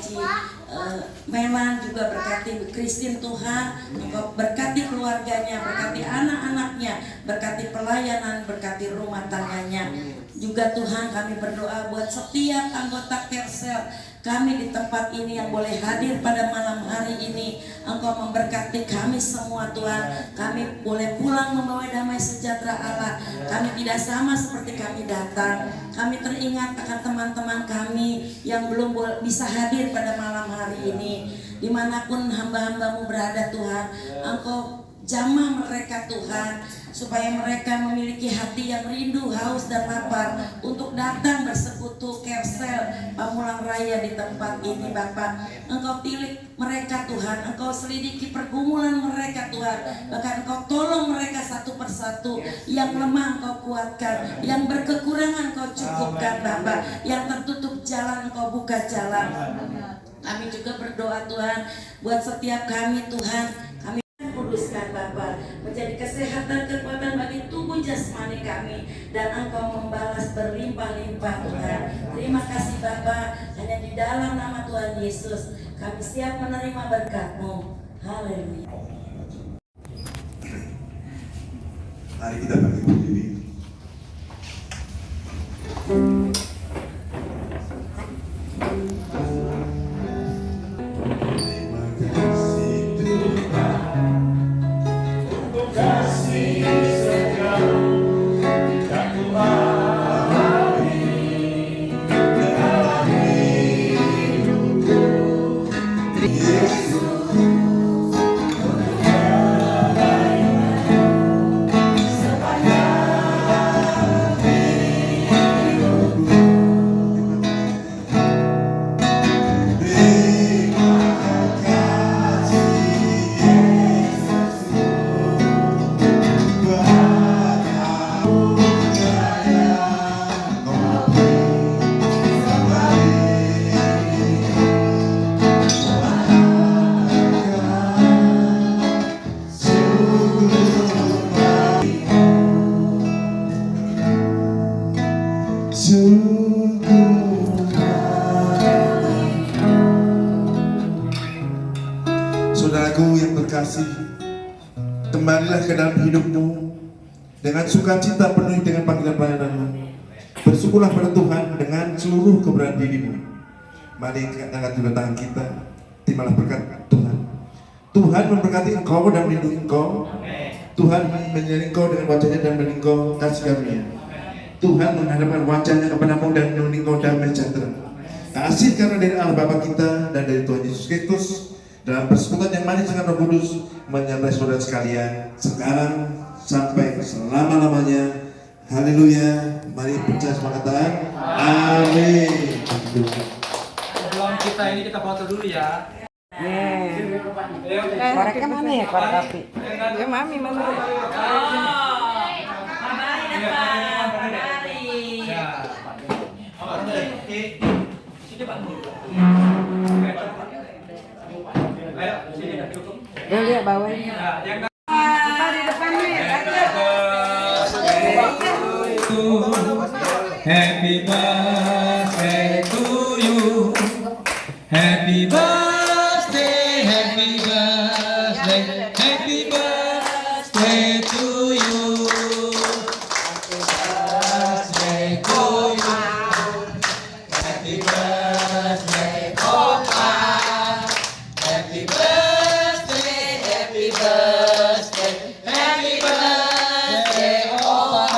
Melan, juga berkati Bu Christine Tuhan. Engkau berkati keluarganya, berkati anak-anaknya, berkati pelayanan, berkati rumah tangganya. Juga Tuhan kami berdoa buat setiap anggota Kersel kami di tempat ini yang boleh hadir pada malam hari ini. Engkau memberkati kami semua Tuhan. Kami boleh pulang membawa damai sejahtera Allah. Kami tidak sama seperti kami datang. Kami teringat akan teman-teman kami yang belum bisa hadir pada malam hari ini. Dimanapun hamba-hamba-Mu berada Tuhan, Engkau jamah mereka Tuhan, supaya mereka memiliki hati yang rindu, haus dan lapar untuk datang bersekutu Kersel Pamulang Raya di tempat ini Bapak. Engkau pilih mereka Tuhan, Engkau selidiki pergumulan mereka Tuhan, bahkan Engkau tolong mereka satu persatu. Yang lemah Engkau kuatkan, yang berkekurangan Engkau cukupkan Bapak, yang tertutup jalan Engkau buka jalan. Kami juga berdoa Tuhan buat setiap kami Tuhan, kami kuduskan Bapa, menjadi kesehatan kekuatan bagi tubuh jasmani kami, dan Engkau membalas berlimpah-limpah Tuhan. Terima kasih Bapa, hanya di dalam nama Tuhan Yesus kami siap menerima berkat-Mu. Haleluya. Mari kita bangkit berdiri. Saudaraku yang terkasih, kembalilah ke dalam hidupmu dengan sukacita penuh dengan panggilan pelayananmu. Bersyukurlah pada Tuhan dengan seluruh keberadaan dirimu. Mari angkat kedua tangan kita, terimalah berkat Tuhan. Tuhan memberkati engkau dan melindungi engkau. Tuhan menyertai engkau dengan wajahnya dan melindungi engkau kasih karunia. Tuhan menghadapkan wajahnya kepadamu dan melindungi engkau damai sejahtera. Kasih karena dari Allah Bapa kita dan dari Tuhan Yesus Kristus dalam persekutuan yang manis dengan Roh Kudus menyertai saudara sekalian sekarang sampai selama-lamanya. Haleluya. Mari percaya semangat. Amin. Sebelum kita ini kita foto dulu ya. Koreknya mana ya, korek api? Ya mami mana? Ya lihat bawahnya. Di depan nih. Happy birthday to you. Happy birthday, happy birthday, happy birthday to you. Happy birthday to you. Happy birthday, Opa. Happy birthday, happy birthday, happy birthday, Opa.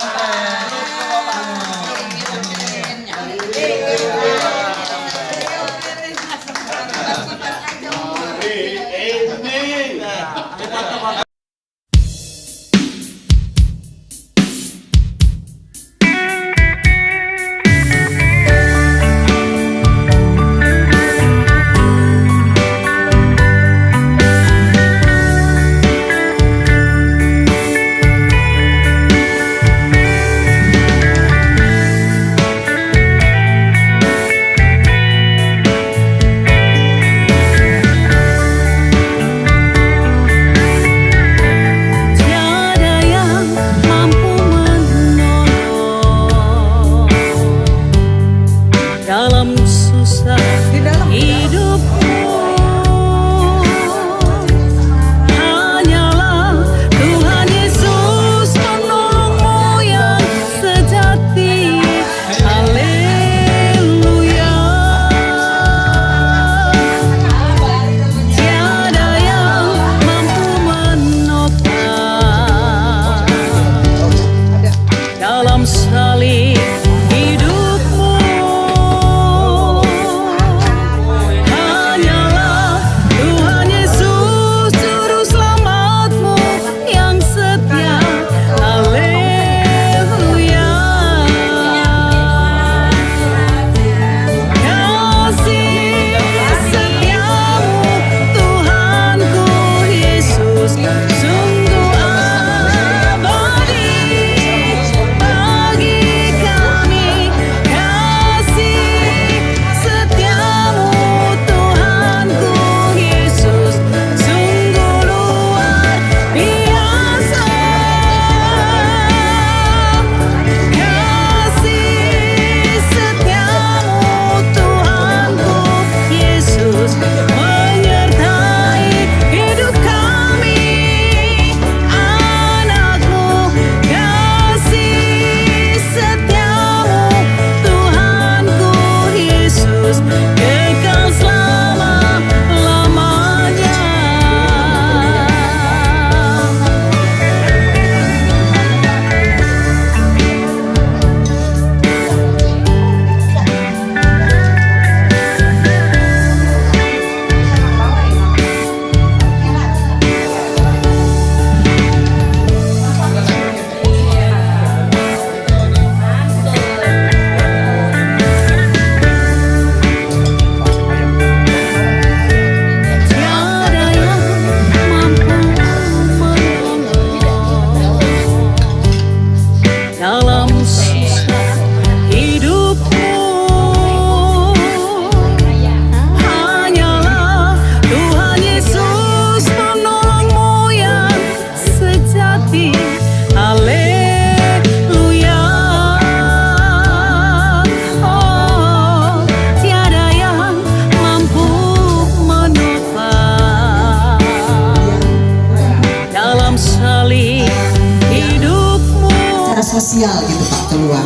sosial gitu Pak keluar.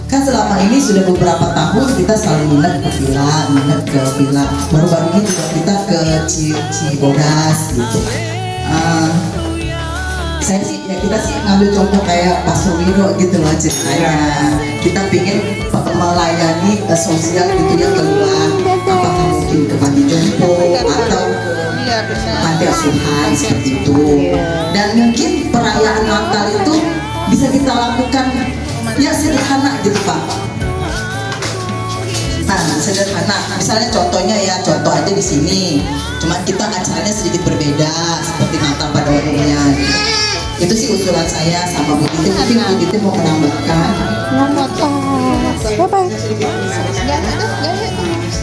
Kan selama ini sudah beberapa tahun kita selalu nginep ke villa. Baru-baru ini juga kita ke Cibodas gitu. Saya sih ya kita sih ngambil contoh kayak Pak Suwiro gitu loh ceritanya. Kita pingin melayani sosial gitu ya keluar, apakah mungkin ke panti jompo atau ke panti asuhan seperti itu. Dan mungkin perayaan Natal itu bisa kita lakukan ya sederhana gitu Pak. Nah sederhana, misalnya contohnya ya contoh aja di sini. Cuma kita acaranya sedikit berbeda seperti Natal pada umumnya. Gitu. Itu sih usulan saya sama Bu Titi. Mungkin Bu Titi mau menambahkan.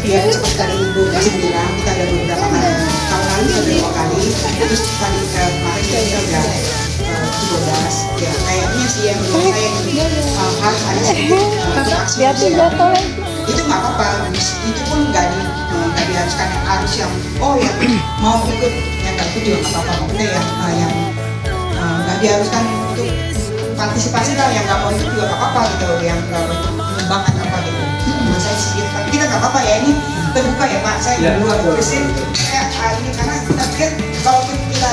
Ya seperti tadi Ibu kasih bilang kita ada beberapa kali, tahun lalu sudah 2 kali, terus kali kemarin kita udah Cibodas. Ya kayaknya sih yang menurut saya harus ada sedikit itu nggak apa-apa, itu pun nggak diharuskan harus yang yang mau ikut yang nggak ikut juga nggak apa-apa, maksudnya yang nggak diharuskan untuk partisipasi lah, yang nggak mau ikut juga nggak apa-apa gitu, yang nggak menyumbangkan apa gitu. Saya sedikit, tapi kita nggak apa-apa ya, ini terbuka ya Pak, saya berdua tulisin saya ini karena kita pikir kalau kita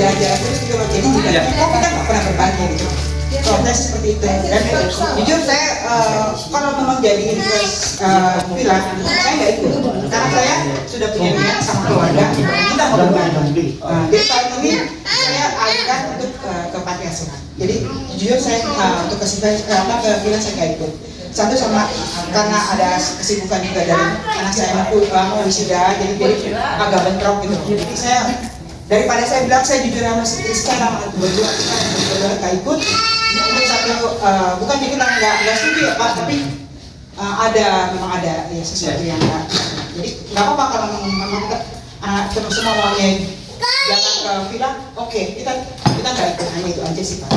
aja terus gitu loh, jadi juga kok kita nggak pernah berbagi gitu. Proses seperti itu. Dan jujur saya kalau memang jadi villa saya nggak ikut karena saya sudah punya niat sama keluarga kita mau berbagi. Jadi tahun ini saya alihkan untuk ke panti asuhan. Jadi jujur saya untuk ke villa saya nggak ikut. Satu sama karena ada kesibukan juga dari anak saya mau wisuda, jadi agak bentrok gitu. Jadi saya daripada saya bilang saya jujur sama istri secara berdua kita nggak ikut. Untuk satu bukan dibilang nggak setuju ya Pak, tapi memang ada ya sesuatu yang nggak. Jadi nggak apa-apa kalau memang anak terus semua maunya jangan ke villa, oke kita nggak ikut, hanya itu aja sih Pak.